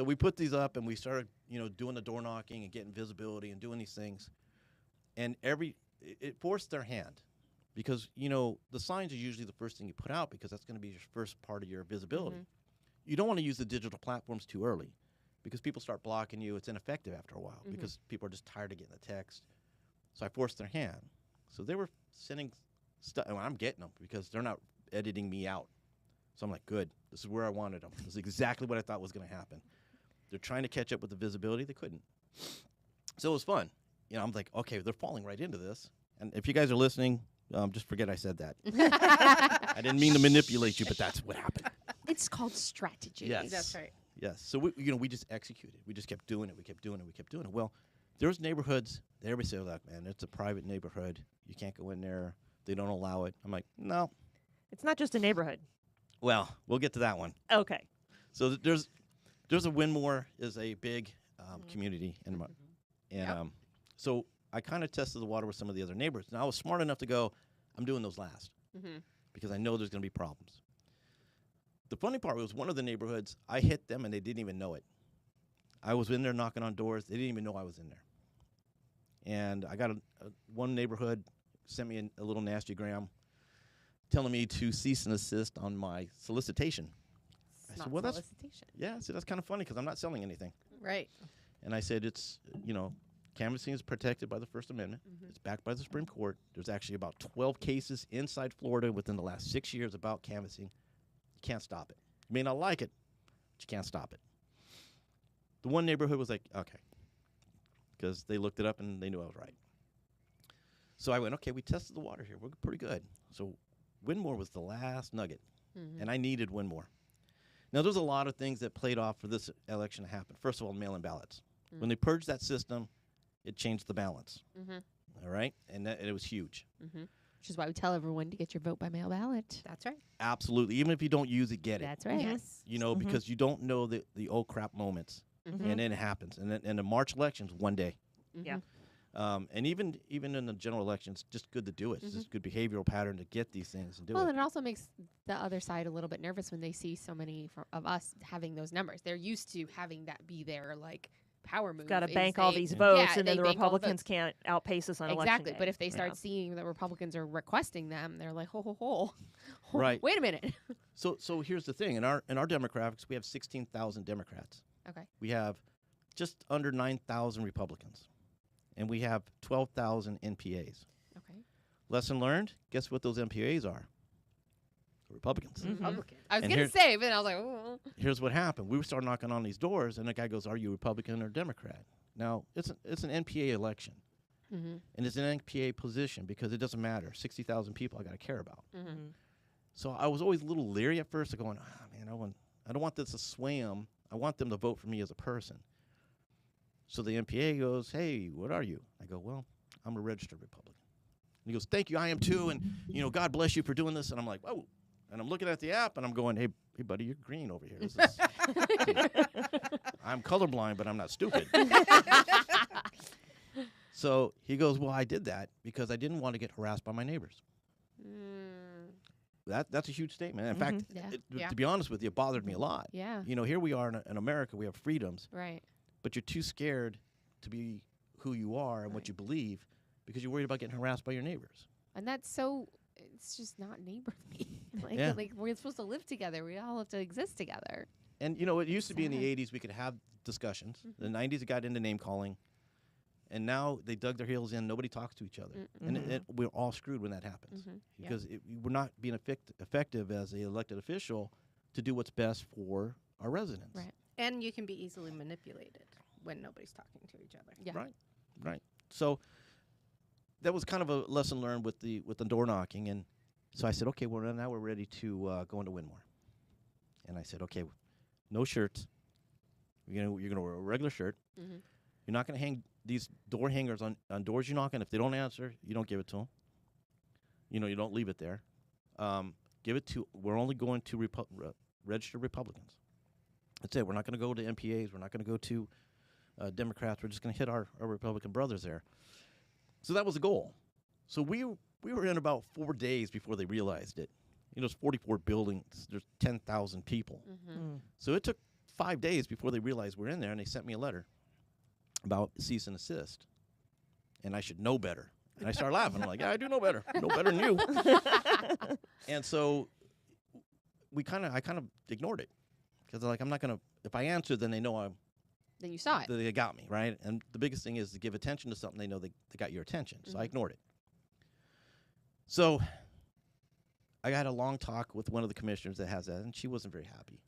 S2: we put these up, and we started, doing the door knocking and getting visibility and doing these things. And it forced their hand because, the signs are usually the first thing you put out because that's going to be your first part of your visibility.
S1: Mhm.
S2: You don't want to use the digital platforms too early because people start blocking you. It's ineffective after a while because people are just tired of getting the text. So I forced their hand. So they were sending stuff, and I'm getting them because they're not editing me out. So I'm like, good. This is where I wanted them. This is exactly what I thought was going to happen. They're trying to catch up with the visibility. They couldn't. So it was fun. I'm like, okay, they're falling right into this. And if you guys are listening, just forget I said that. I didn't mean to manipulate you, but that's what happened.
S1: It's called strategy.
S2: Yes.
S3: That's right.
S2: Yes. So we just executed. We just kept doing it. We kept doing it. We kept doing it. Well, there's neighborhoods that everybody said, look, man, it's a private neighborhood. You can't go in there. They don't allow it. I'm like, no.
S4: It's not just a neighborhood.
S2: Well, we'll get to that one.
S4: Okay.
S2: So there's a Winmore is a big community in and so I kind of tested the water with some of the other neighbors. And I was smart enough to go, I'm doing those last
S1: Mm-hmm.
S2: because I know there's going to be problems. The funny part was one of the neighborhoods, I hit them and they didn't even know it. I was in there knocking on doors. They didn't even know I was in there. And I got one neighborhood sent me a little nastygram telling me to cease and desist on my solicitation. I said, well, that's that's kind of funny because I'm not selling anything.
S3: Right.
S2: And I said, it's, canvassing is protected by the First Amendment.
S1: Mhm.
S2: It's backed by the Supreme Court. There's actually about 12 cases inside Florida within the last 6 years about canvassing. You can't stop it. You may not like it, but you can't stop it. The one neighborhood was like, okay, because they looked it up and they knew I was right. So I went, okay, we tested the water here. We're pretty good. So Winmore was the last nugget,
S1: Mm-hmm.
S2: and I needed Winmore. Now, there's a lot of things that played off for this election to happen. First of all, mail-in ballots.
S1: Mm.
S2: When they purged that system, it changed the balance.
S1: Mm-hmm.
S2: All right? And it was huge.
S1: Mm-hmm. Which is why we tell everyone to get your vote by mail ballot.
S3: That's right.
S2: Absolutely. Even if you don't use it, get it.
S1: That's right.
S3: Yes.
S4: Mhm.
S2: Because you don't know the oh crap moments.
S1: Mm-hmm.
S2: And then it happens. And then the March election's one day.
S1: Mm-hmm.
S4: Yeah.
S2: And even in the general election, it's just good to do it. It's just good behavioral pattern to get these things and do
S1: Well,
S2: it.
S1: and it also makes the other side a little bit nervous when they see so many of us having those numbers. They're used to having that be their like power move.
S4: Got to
S1: is
S4: bank all
S1: they-
S4: these votes,
S1: Yeah,
S4: and then
S1: they
S4: the
S1: bank all the
S4: Republicans
S1: votes.
S4: can't outpace us on election
S1: Exactly.
S4: day.
S1: But if they start
S4: Yeah.
S1: seeing that Republicans are requesting them, they're like, ho.
S2: Right.
S1: Wait a minute.
S2: So here's the thing. In our demographics, we have 16,000 Democrats.
S1: Okay.
S2: We have just under 9,000 Republicans. And we have 12,000 NPAs.
S1: Okay.
S2: Lesson learned, guess what those NPAs are? Republicans.
S3: Republican.
S1: I was
S2: And
S1: going
S2: here-
S1: to say, but I was like, oh.
S2: Here's what happened. We started knocking on these doors, and the guy goes, are you Republican or Democrat? Now, it's an NPA election,
S1: Mm-hmm.
S2: and it's an NPA position because it doesn't matter. 60,000 people I got to care about.
S1: Mm-hmm.
S2: So I was always a little leery at first, going, man, I don't want this to sway them. I want them to vote for me as a person. So the NPA goes, hey, what are you? I go, well, I'm a registered Republican. And he goes, thank you, I am too, and God bless you for doing this. And I'm like, whoa. And I'm looking at the app, and I'm going, hey buddy, you're green over here. This is I'm colorblind, but I'm not stupid. So he goes, well, I did that because I didn't want to get harassed by my neighbors. That's a huge statement. In fact,
S1: Yeah.
S3: Yeah.
S2: to be honest with you, it bothered me a lot.
S1: Yeah.
S2: Here we are in America, we have freedoms,
S1: Right.
S2: but you're too scared to be who you are and what
S1: Right.
S2: you believe because you're worried about getting harassed by your neighbors.
S1: And that's so, it's just not neighborly.
S2: Yeah.
S1: Like we're supposed to live together. We all have to exist together.
S2: And, it used to be in the
S1: Sad.
S2: 80s we could have discussions. The 90s it got into name calling. And now they dug their heels in. Nobody talks to each other. And we're all screwed when that happens.
S1: Yeah.
S2: Because we're not being effective as an elected official to do what's best for our residents.
S1: Right.
S3: And you can be easily manipulated when nobody's talking to each other.
S1: Yeah.
S2: Right. So that was kind of a lesson learned with the door knocking. And so I said, okay, well, now we're ready to go into Winmore. And I said, okay, no shirts. You're gonna wear a regular shirt.
S1: Mm-hmm.
S2: You're not going to hang these door hangers on doors you knock on. If they don't answer, you don't give it to them. You don't leave it there. Give it to, we're only going to registered Republicans. That's it. We're not going to go to MPAs. We're not going to go to Democrats. We're just going to hit our Republican brothers there. So that was the goal. So we were in about 4 days before they realized it. There's 44 buildings. There's 10,000 people.
S1: Mm-hmm.
S2: So it took 5 days before they realized we're in there, and they sent me a letter about cease and desist. And I should know better. And I started laughing. I'm like, yeah, I do know better. I know better than you. And so I kind of ignored it. Because like, I'm not going to, if I answer, then they know
S1: Then you saw it.
S2: they got me, right? And the biggest thing is to give attention to something they know they got your attention. So I ignored it. So I had a long talk with one of the commissioners that has that, and she wasn't very happy.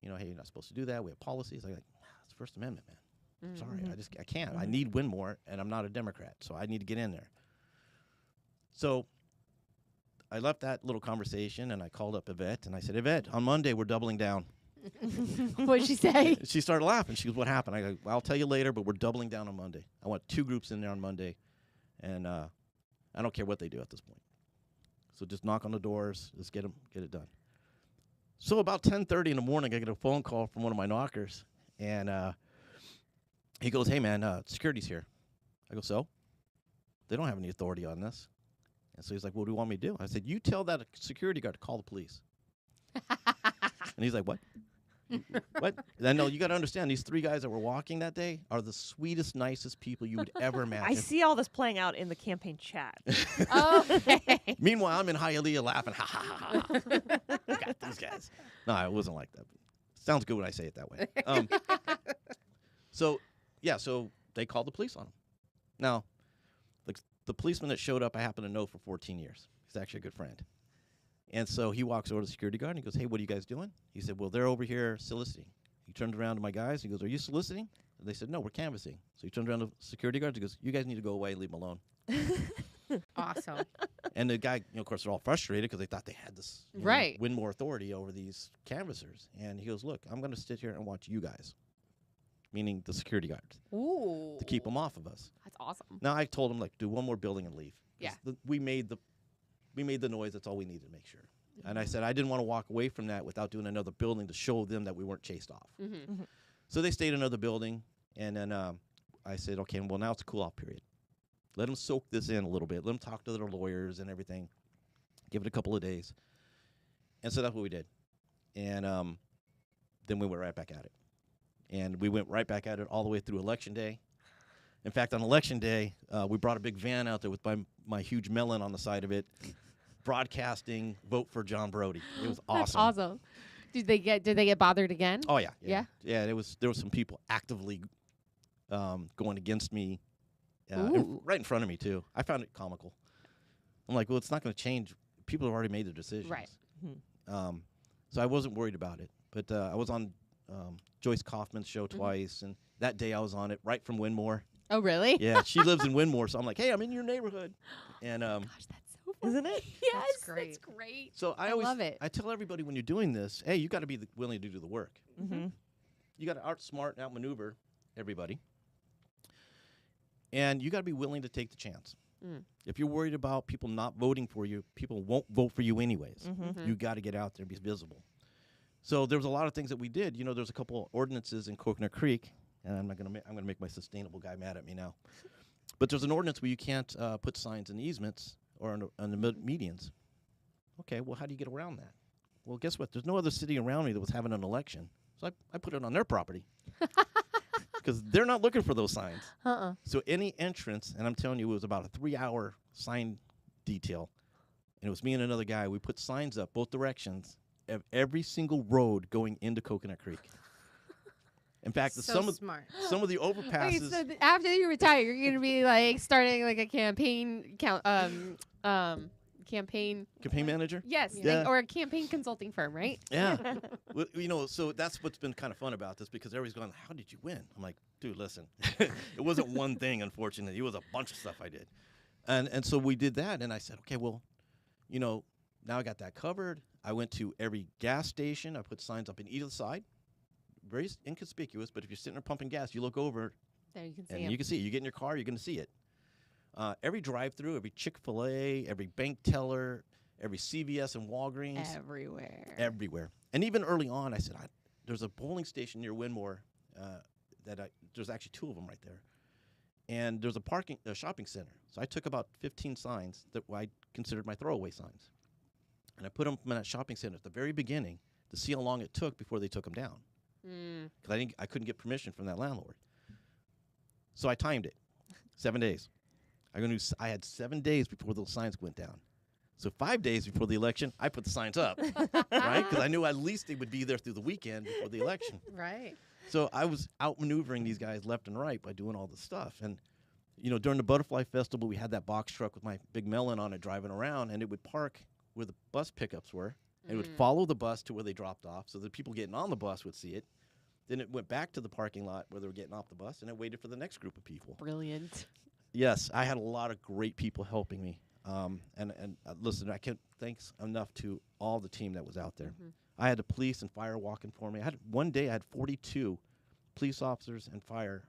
S2: Hey, you're not supposed to do that. We have policies. I'm like, it's First Amendment, man. Sorry, I can't. I need Winmore, and I'm not a Democrat, so I need to get in there. So I left that little conversation, and I called up Yvette, and I said, Yvette, on Monday we're doubling down.
S1: What did she say?
S2: She started laughing. She goes, what happened? I go, well, I'll tell you later, but we're doubling down on Monday. I want 2 groups in there on Monday, and I don't care what they do at this point. So just knock on the doors. Let's get it done. So about 10:30 in the morning, I get a phone call from one of my knockers, and he goes, hey, man, security's here. I go, so? They don't have any authority on this. And so he's like, what do you want me to do? I said, you tell that security guard to call the police. And he's like, what? What? And no, you got to understand, these 3 guys that were walking that day are the sweetest, nicest people you would ever imagine.
S4: I see all this playing out in the campaign chat.
S1: Okay.
S2: Meanwhile, I'm in Hialeah laughing, ha, ha, ha, ha. Got these guys. No, it wasn't like that. Sounds good when I say it that way. So they called the police on him. Now, the policeman that showed up, I happen to know for 14 years. He's actually a good friend. And so he walks over to the security guard, and he goes, hey, what are you guys doing? He said, well, they're over here soliciting. He turned around to my guys. He goes, are you soliciting? And they said, no, we're canvassing. So he turned around to the security guards. He goes, you guys need to go away and leave them alone.
S3: Awesome.
S2: And the guy, of course, they're all frustrated because they thought they had this
S1: Right.
S2: win more authority over these canvassers. And he goes, look, I'm going to sit here and watch you guys, meaning the security guards,
S1: Ooh.
S2: to keep them off of us.
S1: That's awesome.
S2: Now, I told him, like, do one more building and leave. 'Cause
S1: Yeah.
S2: we made the noise. That's all we needed to make sure. And I said I didn't want to walk away from that without doing another building to show them that we weren't chased off.
S1: Mm-hmm.
S2: So they stayed in another building. And then I said, okay, well, now it's a cool-off period. Let them soak this in a little bit. Let them talk to their lawyers and everything. Give it a couple of days. And so that's what we did. And then we went right back at it. And we went right back at it all the way through Election Day. In fact, on Election Day, we brought a big van out there with my huge melon on the side of it, broadcasting, vote for John Brodie. It was awesome.
S1: That's awesome. Did they get bothered again?
S2: Oh, yeah.
S1: Yeah?
S2: Yeah, there was some people actively going against me, right in front of me, too. I found it comical. I'm like, well, it's not going to change. People have already made their decisions.
S1: Right.
S2: So I wasn't worried about it. But I was on Joyce Kaufman's show twice, and that day I was on it right from Winmore.
S1: Oh, really?
S2: Yeah, she lives in Winmore, so I'm like, hey, I'm in your neighborhood. And
S1: Gosh, that's so fun.
S4: Isn't it?
S1: Yes,
S3: great.
S1: that's great.
S2: so I
S1: love it.
S2: I tell everybody when you're doing this, hey, you got to be willing to do the work.
S4: Mm-hmm.
S2: You got to outsmart and outmaneuver everybody. And you got to be willing to take the chance. If you're worried about people not voting for you, people won't vote for you anyways. You got to get out there and be visible. So there was a lot of things that we did. You know, there's a couple of ordinances in Coconut Creek, and I'm going to make my sustainable guy mad at me now. But there's an ordinance where you can't put signs in easements or on the medians. Okay, well, how do you get around that? Well, guess what? There's no other city around me that was having an election, so I put it on their property. Because they're not looking for those signs. So any entrance, and I'm telling you, it was about a 3-hour sign detail. And it was me and another guy. We put signs up both directions of every single road going into Coconut Creek. In fact, some of the overpasses.
S1: Wait, so after you retire, you're going to be like starting like a campaign campaign
S2: manager?
S1: Yes,
S2: Yeah.
S1: or a campaign consulting firm, right?
S2: Yeah. Well, you know, so that's what's been kind of fun about this, because everybody's going, how did you win? I'm like, dude, listen. It wasn't one thing, unfortunately. It was a bunch of stuff I did. And so we did that, and I said, okay, well, you know, now I got that covered. I went to every gas station. I put signs up in either side. Very inconspicuous, but if you're sitting there pumping gas, you look over,
S1: There you can see
S2: and
S1: 'em.
S2: you can see it. You get in your car, you're going to see it. Every drive-through, every Chick-fil-A, every bank teller, every CVS and Walgreens.
S1: Everywhere.
S2: And even early on, I said, there's a bowling station near Winmore there's actually 2 of them right there. And there's a shopping center. So I took about 15 signs that I considered my throwaway signs. And I put them in that shopping center at the very beginning to see how long it took before they took them down. Because I couldn't get permission from that landlord. So I timed it. 7 days. I had 7 days before those signs went down. So 5 days before the election, I put the signs up, right? Because I knew at least they would be there through the weekend before the election.
S3: Right.
S2: So I was outmaneuvering these guys left and right by doing all this stuff. And, you know, during the Butterfly Festival, we had that box truck with my big melon on it driving around, and it would park where the bus pickups were. And it would follow the bus to where they dropped off so the people getting on the bus would see it. Then it went back to the parking lot where they were getting off the bus, and it waited for the next group of people.
S1: Brilliant.
S2: Yes, I had a lot of great people helping me. Listen, I can't thanks enough to all the team that was out there. I had the police and fire walking for me. One day I had 42 police officers and fire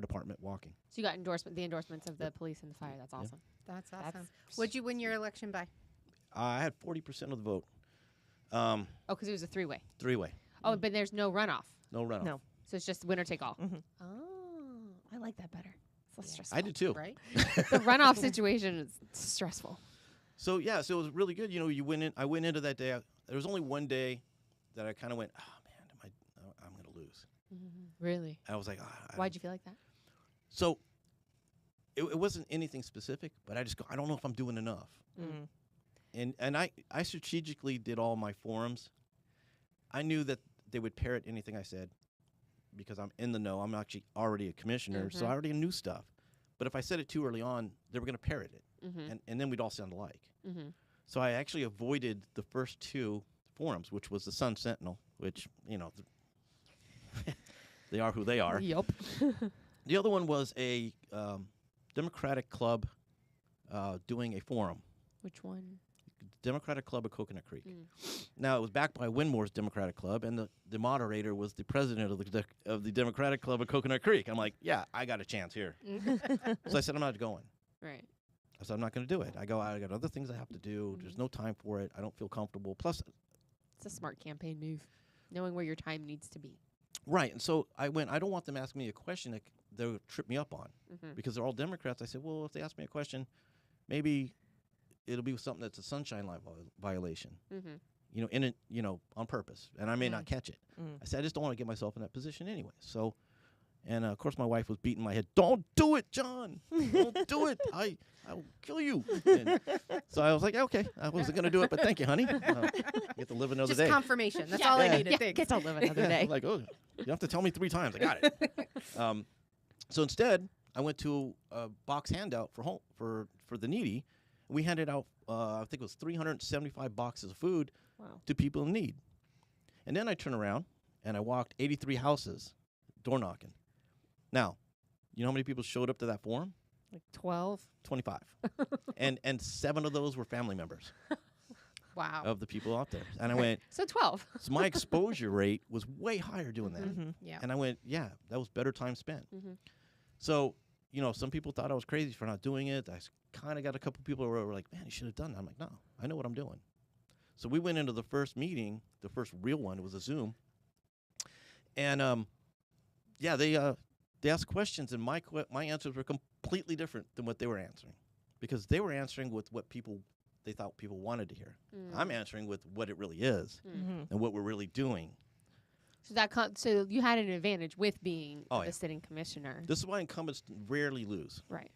S2: department walking.
S1: So you got the endorsements of the police and the fire. That's awesome.
S3: That's awesome. What'd you win your election by?
S2: I had 40% of the vote.
S1: Because it was a 3-way.
S2: 3-way.
S1: Oh, but there's no runoff.
S2: No runoff.
S4: No.
S1: So it's just winner take all.
S4: Mm-hmm.
S1: Oh, I like that better. It's less stressful.
S2: I did too.
S3: Right?
S1: The runoff situation is stressful.
S2: So yeah, so it was really good. You know, I went into that day. There was only one day that I kind of went, oh man, I'm going to lose.
S1: Really?
S2: I was like,
S1: Why'd you feel like that?
S2: So it wasn't anything specific, but I just go, I don't know if I'm doing enough. And I strategically did all my forums. I knew that they would parrot anything I said because I'm in the know. I'm actually already a commissioner, so I already knew stuff. But if I said it too early on, they were going to parrot it, and then we'd all sound alike. So I actually avoided the first 2 forums, which was the Sun Sentinel, which, you know, they are who they are.
S1: Yup.
S2: The other one was a Democratic club doing a forum.
S1: Which one?
S2: Democratic Club of Coconut Creek. Now, it was backed by Winmore's Democratic Club, and the moderator was the president of the Democratic Club of Coconut Creek. I'm like, yeah, I got a chance here. So I said, I'm not going.
S1: Right.
S2: I said, I'm not going to do it. I got other things I have to do. There's no time for it. I don't feel comfortable. Plus,
S1: it's a smart campaign move, knowing where your time needs to be.
S2: Right. And so I went, I don't want them asking me a question they'll trip me up on
S1: Mm-hmm.
S2: because they're all Democrats. I said, well, if they ask me a question, maybe it'll be something that's a sunshine law violation.
S1: Mm-hmm.
S2: On purpose, and I may not catch it. I said, I just don't want to get myself in that position anyway. So, and of course, my wife was beating my head. Don't do it, John. Don't do it. I will kill you. And so I was like, okay, I wasn't going to do it, but thank you, honey. Get to live another
S3: Just
S2: day.
S3: confirmation. That's
S1: Yeah.
S3: all I
S2: Yeah.
S3: needed.
S1: Yeah,
S3: Thanks.
S1: get to live another day.
S2: I'm like, oh, you have to tell me 3 times. I got it. So instead, I went to a box handout for the needy. We handed out, I think it was 375 boxes of food
S4: Wow.
S2: to people in need. And then I turned around and I walked 83 houses door knocking. Now, you know how many people showed up to that forum?
S1: Like 12.
S2: 25. and 7 of those were family members
S3: Wow.
S2: of the people out there. And I went,
S1: So 12.
S2: so my exposure rate was way higher doing that.
S4: Mm-hmm.
S3: Yeah.
S2: And I went, yeah, that was better time spent.
S1: Mm-hmm.
S2: So, some people thought I was crazy for not doing it. I kind of got a couple people who were like, man, you should have done that. I'm like, no, I know what I'm doing. So we went into the first meeting, the first real one. It was a Zoom. And, they asked questions, and my answers were completely different than what they were answering because they were answering with what they thought people wanted to hear. I'm answering with what it really is
S4: Mm-hmm.
S2: and what we're really doing.
S1: So so you had an advantage with being
S2: Oh,
S1: the
S2: yeah.
S1: sitting commissioner.
S2: This is why incumbents rarely lose.
S1: Right.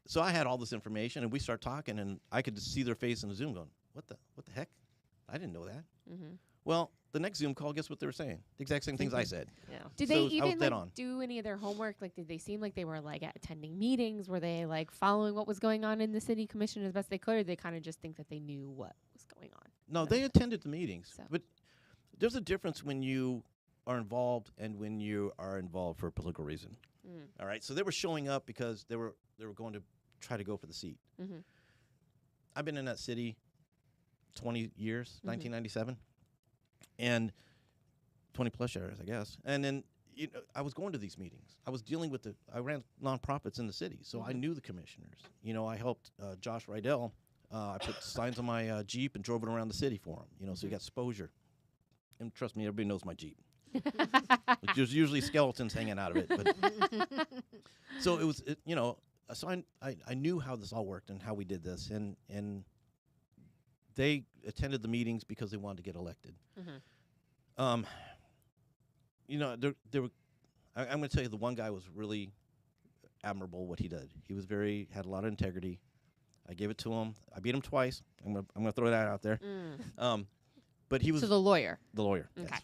S2: So I had all this information, and we start talking, and I could just see their face in the Zoom going, what the heck? I didn't know that.
S1: Mm-hmm.
S2: Well, the next Zoom call, guess what they were saying? The exact same things I said.
S4: Yeah.
S1: Did
S2: So
S1: they
S2: I was
S1: even
S2: dead on.
S1: do any of their homework? Like, did they seem like they were like attending meetings? Were they like following what was going on in the city commission as best they could, or did they kind of just think that they knew what was going on?
S2: No, they attended the meetings.
S1: So.
S2: But there's a difference when you are involved and when you are involved for a political reason.
S1: Mm.
S2: All right? So they were showing up because they were going to try to go for the seat.
S1: Mm-hmm.
S2: I've been in that city 20 years,
S1: Mhm.
S2: 1997, and 20 plus years, I guess. And then I was going to these meetings. I was dealing with I ran nonprofits in the city, so I
S1: Mhm.
S2: knew the commissioners. I helped Josh Rydell. I put signs on my Jeep and drove it around the city for him. So you got exposure. And trust me, everybody knows my Jeep. There's usually skeletons hanging out of it. But so it was, so I knew how this all worked and how we did this, and they attended the meetings because they wanted to get elected.
S1: Mm-hmm.
S2: There were. I'm going to tell you, the one guy was really admirable what he did. He was had a lot of integrity. I gave it to him. I beat him twice. I'm gonna throw that out there. But he was
S1: So the lawyer.
S2: the lawyer.
S1: Okay.
S2: Yes.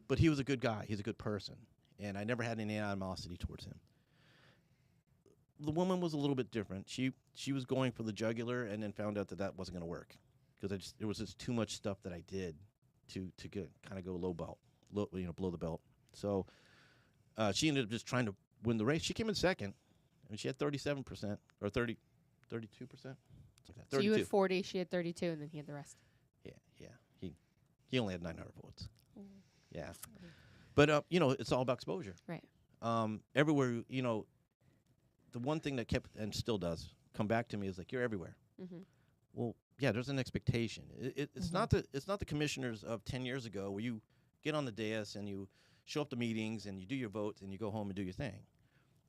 S2: But he was a good guy. He's a good person, and I never had any animosity towards him. The woman was a little bit different. She was going for the jugular, and then found out that wasn't going to work because there was just too much stuff that I did to kind of go below the belt. So she ended up just trying to win the race. She came in second, and she had 37% or 32%.
S1: So you had 40, she had 32, and then he had the rest.
S2: Yeah. He only had 900 votes. Yeah. But, it's all about exposure.
S1: Right.
S2: Everywhere, the one thing that kept and still does come back to me is like, you're everywhere.
S1: Mm-hmm.
S2: Well, yeah, there's an expectation. It's not the commissioners of 10 years ago where you get on the dais and you show up to meetings and you do your votes and you go home and do your thing.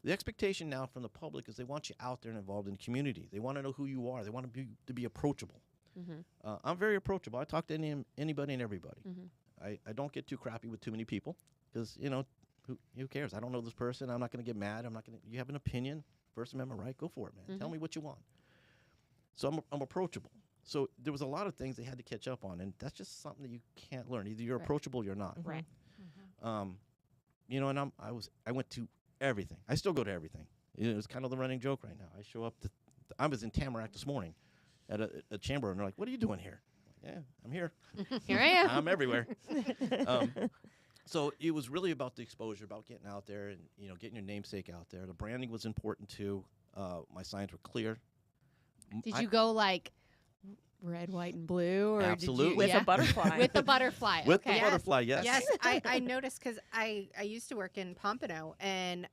S2: The expectation now from the public is they want you out there and involved in the community. They want to know who you are. They want to be approachable.
S1: Mm-hmm.
S2: I'm very approachable. I talk to anybody and everybody.
S1: Mm-hmm.
S2: I don't get too crappy with too many people because, who cares? I don't know this person. I'm not going to get mad. You have an opinion, First Amendment right? Go for it, man. Tell me what you want. So I'm approachable. So there was a lot of things they had to catch up on, and that's just something that you can't learn. Either you're
S1: Right.
S2: approachable or you're not.
S1: Right.
S2: And I went to everything. I still go to everything. It's kind of the running joke right now. I show up I was in Tamarack this morning at a chamber, and they're like, "What are you doing here?" I'm like, yeah, I'm here.
S1: Here I am.
S2: I'm everywhere. So it was really about the exposure, about getting out there and getting your namesake out there. The branding was important too. My signs were clear.
S1: Did you go like red, white, and blue, or
S2: Absolutely.
S1: Did you,
S4: With
S1: yeah?
S4: a butterfly.
S1: With the butterfly.
S2: With
S1: okay.
S2: the butterfly, yes.
S3: Yes, I noticed because I used to work in Pompano, and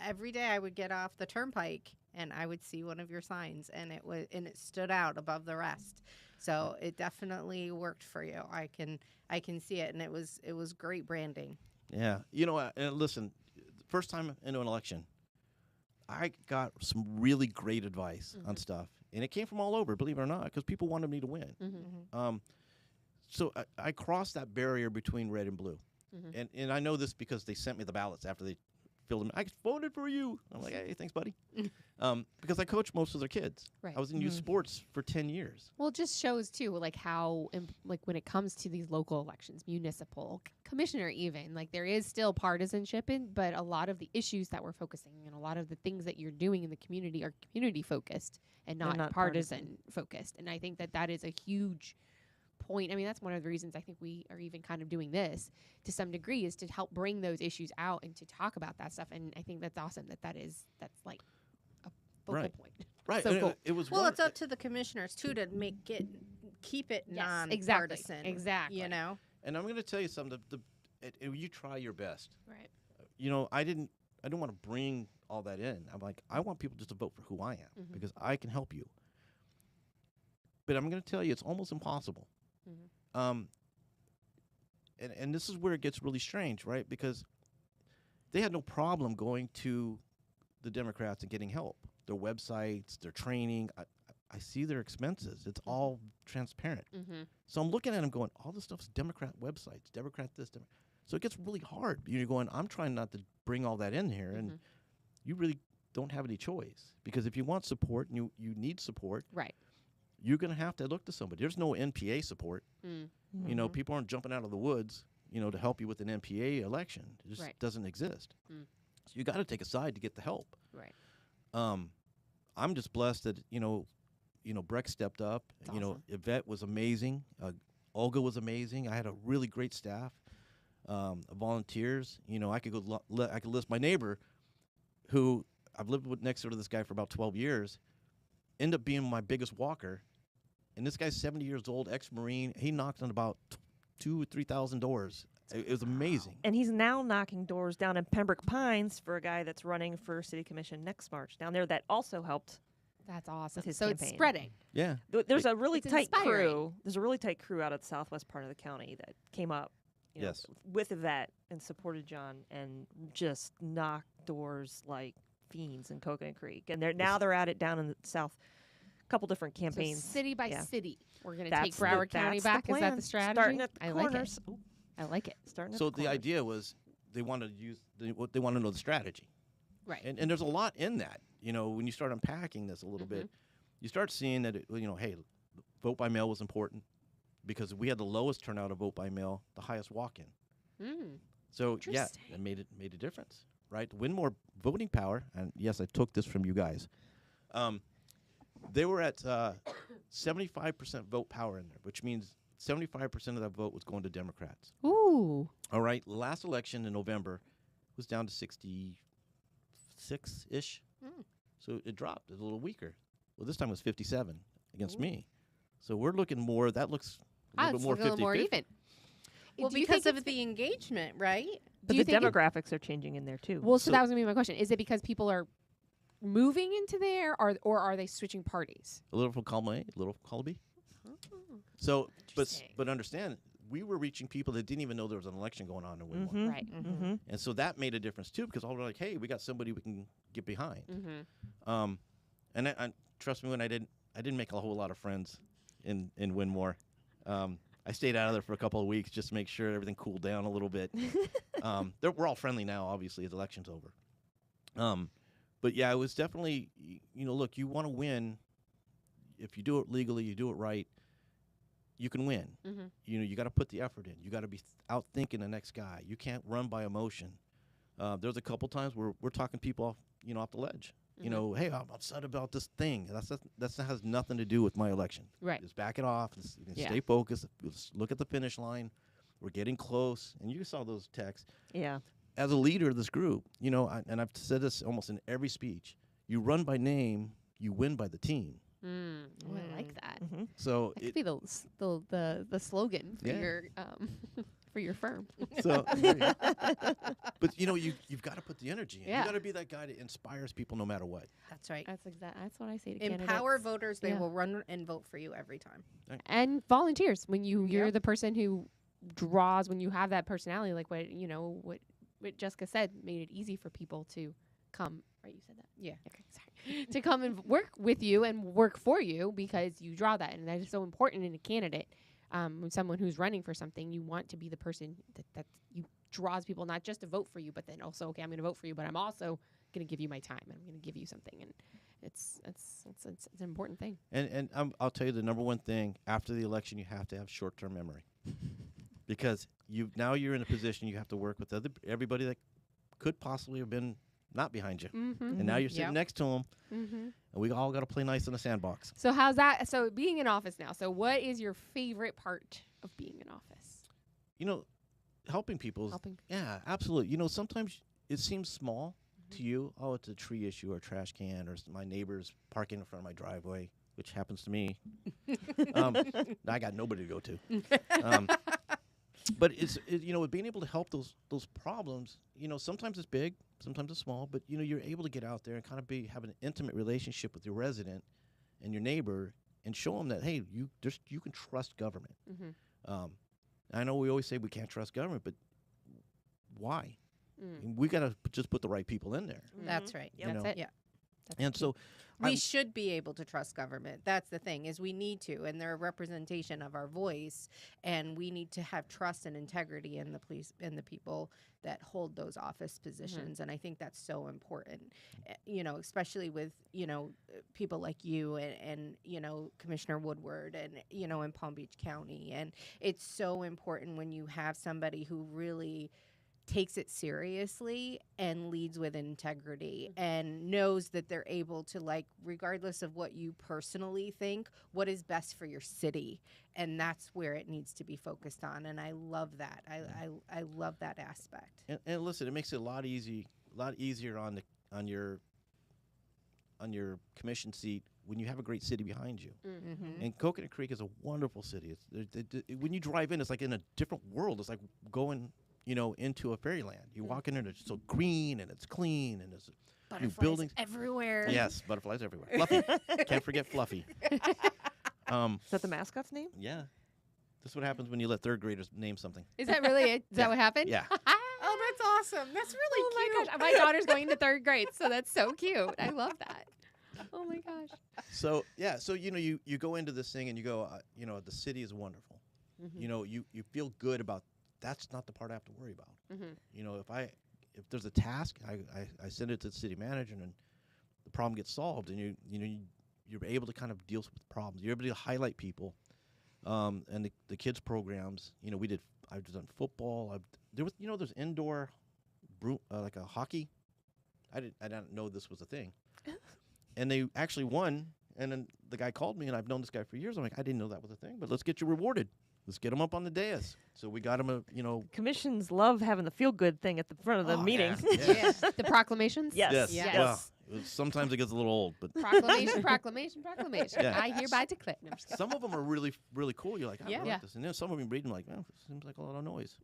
S3: every day I would get off the turnpike and I would see one of your signs, and it stood out above the rest. So it definitely worked for you. I can see it, and it was great branding.
S2: Yeah. And listen, first time into an election, I got some really great advice on stuff, and it came from all over, believe it or not, because people wanted me to win. So I crossed that barrier between red and blue, and I know this because they sent me the ballots after they filled them. I voted for you. I'm like, hey, thanks, buddy. Because I coached most of their kids.
S1: Right.
S2: I was in youth sports for 10 years.
S1: Well, it just shows too, like how, like when it comes to these local elections, municipal, commissioner, even like there is still partisanship in, but a lot of the issues that we're focusing and a lot of the things that you're doing in the community are community focused and not partisan focused. And I think that that is a huge point. I mean, that's one of the reasons I think we are even kind of doing this to some degree, is to help bring those issues out and to talk about that stuff. And I think that's awesome that's like a focal point.
S2: Right.
S1: So cool.
S2: It was
S3: Well, it's up to the commissioners too to keep it nonpartisan.
S1: Exactly.
S3: You know.
S2: And I'm going to tell you something. You try your best.
S1: Right.
S2: You know, I don't want to bring all that in. I'm like, I want people just to vote for who I am because I can help you. But I'm going to tell you, it's almost impossible. And this is where it gets really strange, right? Because they had no problem going to the Democrats and getting help. Their websites, their training. I see their expenses. It's all transparent. So I'm looking at them going, all this stuff's Democrat websites, Democrat this, Democrat. So it gets really hard. You're going, I'm trying not to bring all that in here. And you really don't have any choice. Because if you want support and you need support,
S1: Right.
S2: you're going to have to look to somebody. There's no NPA support. You know, people aren't jumping out of the woods, you know, to help you with an NPA election. It just doesn't exist. So you got to take a side to get the help.
S1: Right.
S2: I'm just blessed that, you know, Breck stepped up.
S1: That's
S2: you know,
S1: awesome.
S2: Yvette was amazing. Olga was amazing. I had a really great staff, volunteers. You know, I could I could list my neighbor, who I've lived with next door to this guy for about 12 years, end up being my biggest walker. And this guy's 70 years old, ex-Marine. He knocked on about 2,000 or 3,000 doors. It was amazing.
S4: And he's now knocking doors down in Pembroke Pines for a guy that's running for city commission next March down there that also helped.
S1: That's awesome.
S4: his
S1: So
S4: campaign.
S1: it's spreading.
S2: Yeah.
S4: There's a really
S1: It's
S4: tight
S1: inspiring.
S4: crew. There's a really tight crew out of the southwest part of the county that came up, you know,
S2: Yes.
S4: with Yvette and supported John and just knocked doors like fiends in Coconut Creek. And they're at it down in the south. Couple different campaigns.
S1: So city by
S4: Yeah.
S1: city, we're going to
S4: That's
S1: take Broward
S4: the-
S1: County
S4: that's the
S1: back. Is that
S4: plan.
S1: the strategy?
S4: Starting at the
S1: I like it.
S4: corners. Ooh,
S1: I like it.
S4: starting at
S2: So
S4: the
S2: the
S4: corners.
S2: idea was they wanted to use they want to know the strategy.
S1: Right.
S2: And there's a lot in that. You know, when you start unpacking this a little bit, you start seeing that, hey, vote by mail was important because we had the lowest turnout of vote by mail, the highest walk-in. So, yeah,
S1: Interesting.
S2: it made a difference, right? To win more voting power, and yes, I took this from you guys. They were at 75% vote power in there, which means 75% of that vote was going to Democrats.
S1: Ooh.
S2: All right, last election in November was down to 66-ish. So it dropped. It was a little weaker. Well, this time it was 57 against me. So we're looking more, that looks a little bit more 50-50.
S1: A little more even.
S3: Well,
S1: Do you
S3: because
S1: think
S3: of
S1: it's
S3: the engagement, right?
S4: But
S1: you
S4: the
S1: think
S4: demographics are changing in there too.
S1: Well, so that was going to be my question. Is it because people are moving into there, or are they switching parties?
S2: A little from column A, a little from column B. So,
S1: Interesting.
S2: but understand, we were reaching people that didn't even know there was an election going on in Winmore.
S1: Right.
S2: And so that made a difference too, because all were like, hey, we got somebody we can get behind. And I trust me, when I didn't make a whole lot of friends in Winmore. I stayed out of there for a couple of weeks just to make sure everything cooled down a little bit. We're all friendly now, obviously, the election's over. But yeah, it was definitely, look, you want to win. If you do it legally, you do it right, you can win. You got to put the effort in. You got to be out thinking the next guy. You can't run by emotion. There's a couple times where we're talking people off the ledge. Hey, I'm upset about this thing. That has nothing to do with my election.
S1: Right.
S2: Just back it off. Stay focused. Just look at the finish line. We're getting close. And you saw those texts.
S4: Yeah.
S2: As a leader of this group, and I've said this almost in every speech, you run by name, you win by the team.
S1: Oh, I like that.
S2: So
S1: That could be the slogan for your for your firm.
S2: So, but you've got to put the energy in.
S1: Yeah.
S2: You got to be that guy that inspires people no matter what.
S3: That's right.
S1: That's what I say to
S3: Empower
S1: candidates.
S3: voters. They
S1: Yeah.
S3: will run and vote for you every time.
S1: And volunteers. When you're
S3: Yep.
S1: the person who draws, when you have that personality, like what what Jessica said, made it easy for people to come. Right, you said that.
S3: Yeah.
S1: Okay, sorry. To come and work with you and work for you because you draw that, and that is so important in a candidate. When someone who's running for something, you want to be the person that you draws people not just to vote for you, but then also, okay, I'm going to vote for you, but I'm also going to give you my time, and I'm going to give you something, and it's an important thing.
S2: And I'll tell you the number one thing after the election, you have to have short-term memory, because you're in a position you have to work with everybody that could possibly have been not behind you, and now you're sitting next to them, and we all got to play nice in the sandbox.
S1: So how's that? So being in office now. So what is your favorite part of being in office?
S2: Helping people. Yeah, absolutely. Sometimes it seems small to you. Oh, it's a tree issue or a trash can or my neighbor's parking in front of my driveway, which happens to me. I got nobody to go to. But with being able to help those problems, sometimes it's big, sometimes it's small, but you're able to get out there and kind of have an intimate relationship with your resident and your neighbor and show them that, hey, you can trust government. I know we always say we can't trust government, but why? We got to just put the right people in there.
S3: That's right.
S1: That's it.
S3: Yeah.
S2: And so
S3: We should be able to trust government. That's the thing, is we need to, and they're a representation of our voice, and we need to have trust and integrity in the police and the people that hold those office positions. And I think that's so important, especially with, people like you and Commissioner Woodward and, in Palm Beach County. And it's so important when you have somebody who really takes it seriously and leads with integrity and knows that they're able to, regardless of what you personally think, what is best for your city. And that's where it needs to be focused on. And I love that. I love that aspect.
S2: And listen, it makes it a lot easier on your commission seat when you have a great city behind you. And Coconut Creek is a wonderful city. When you drive in, it's like in a different world. It's like going into a fairyland. You walk in and it's so green and it's clean and there's new buildings
S3: everywhere.
S2: Yes, butterflies everywhere. Fluffy. Can't forget Fluffy.
S4: Is that the mascot's name?
S2: Yeah. This is what happens when you let third graders name something.
S1: Is that really it? Is that what happened?
S2: Yeah.
S3: Oh, that's awesome. That's really cute.
S1: My gosh. My daughter's going to third grade, so that's so cute. I love that. Oh my gosh.
S2: So, yeah. So, you go into this thing and you go, the city is wonderful. You feel good about that's not the part I have to worry about. If there's a task, I send it to the city manager and the problem gets solved, and you're able to kind of deal with problems. You're able to highlight people, and the kids programs. I've done football. There's indoor, like a hockey. I didn't know this was a thing, and they actually won. And then the guy called me, and I've known this guy for years. I'm like, I didn't know that was a thing, but let's get you rewarded. Let's get him up on the dais. So we got him
S4: Commissions love having the feel-good thing at the front of the meeting.
S2: Yeah.
S1: The proclamations?
S4: Yes.
S2: Well, sometimes it gets a little old, but
S1: Proclamation.
S2: Yeah.
S1: I hereby declare. No, I'm just kidding.
S2: some of them are really, really cool. You're like, I
S1: Yeah.
S2: like this. And then some of them read them like, it seems like a lot of noise.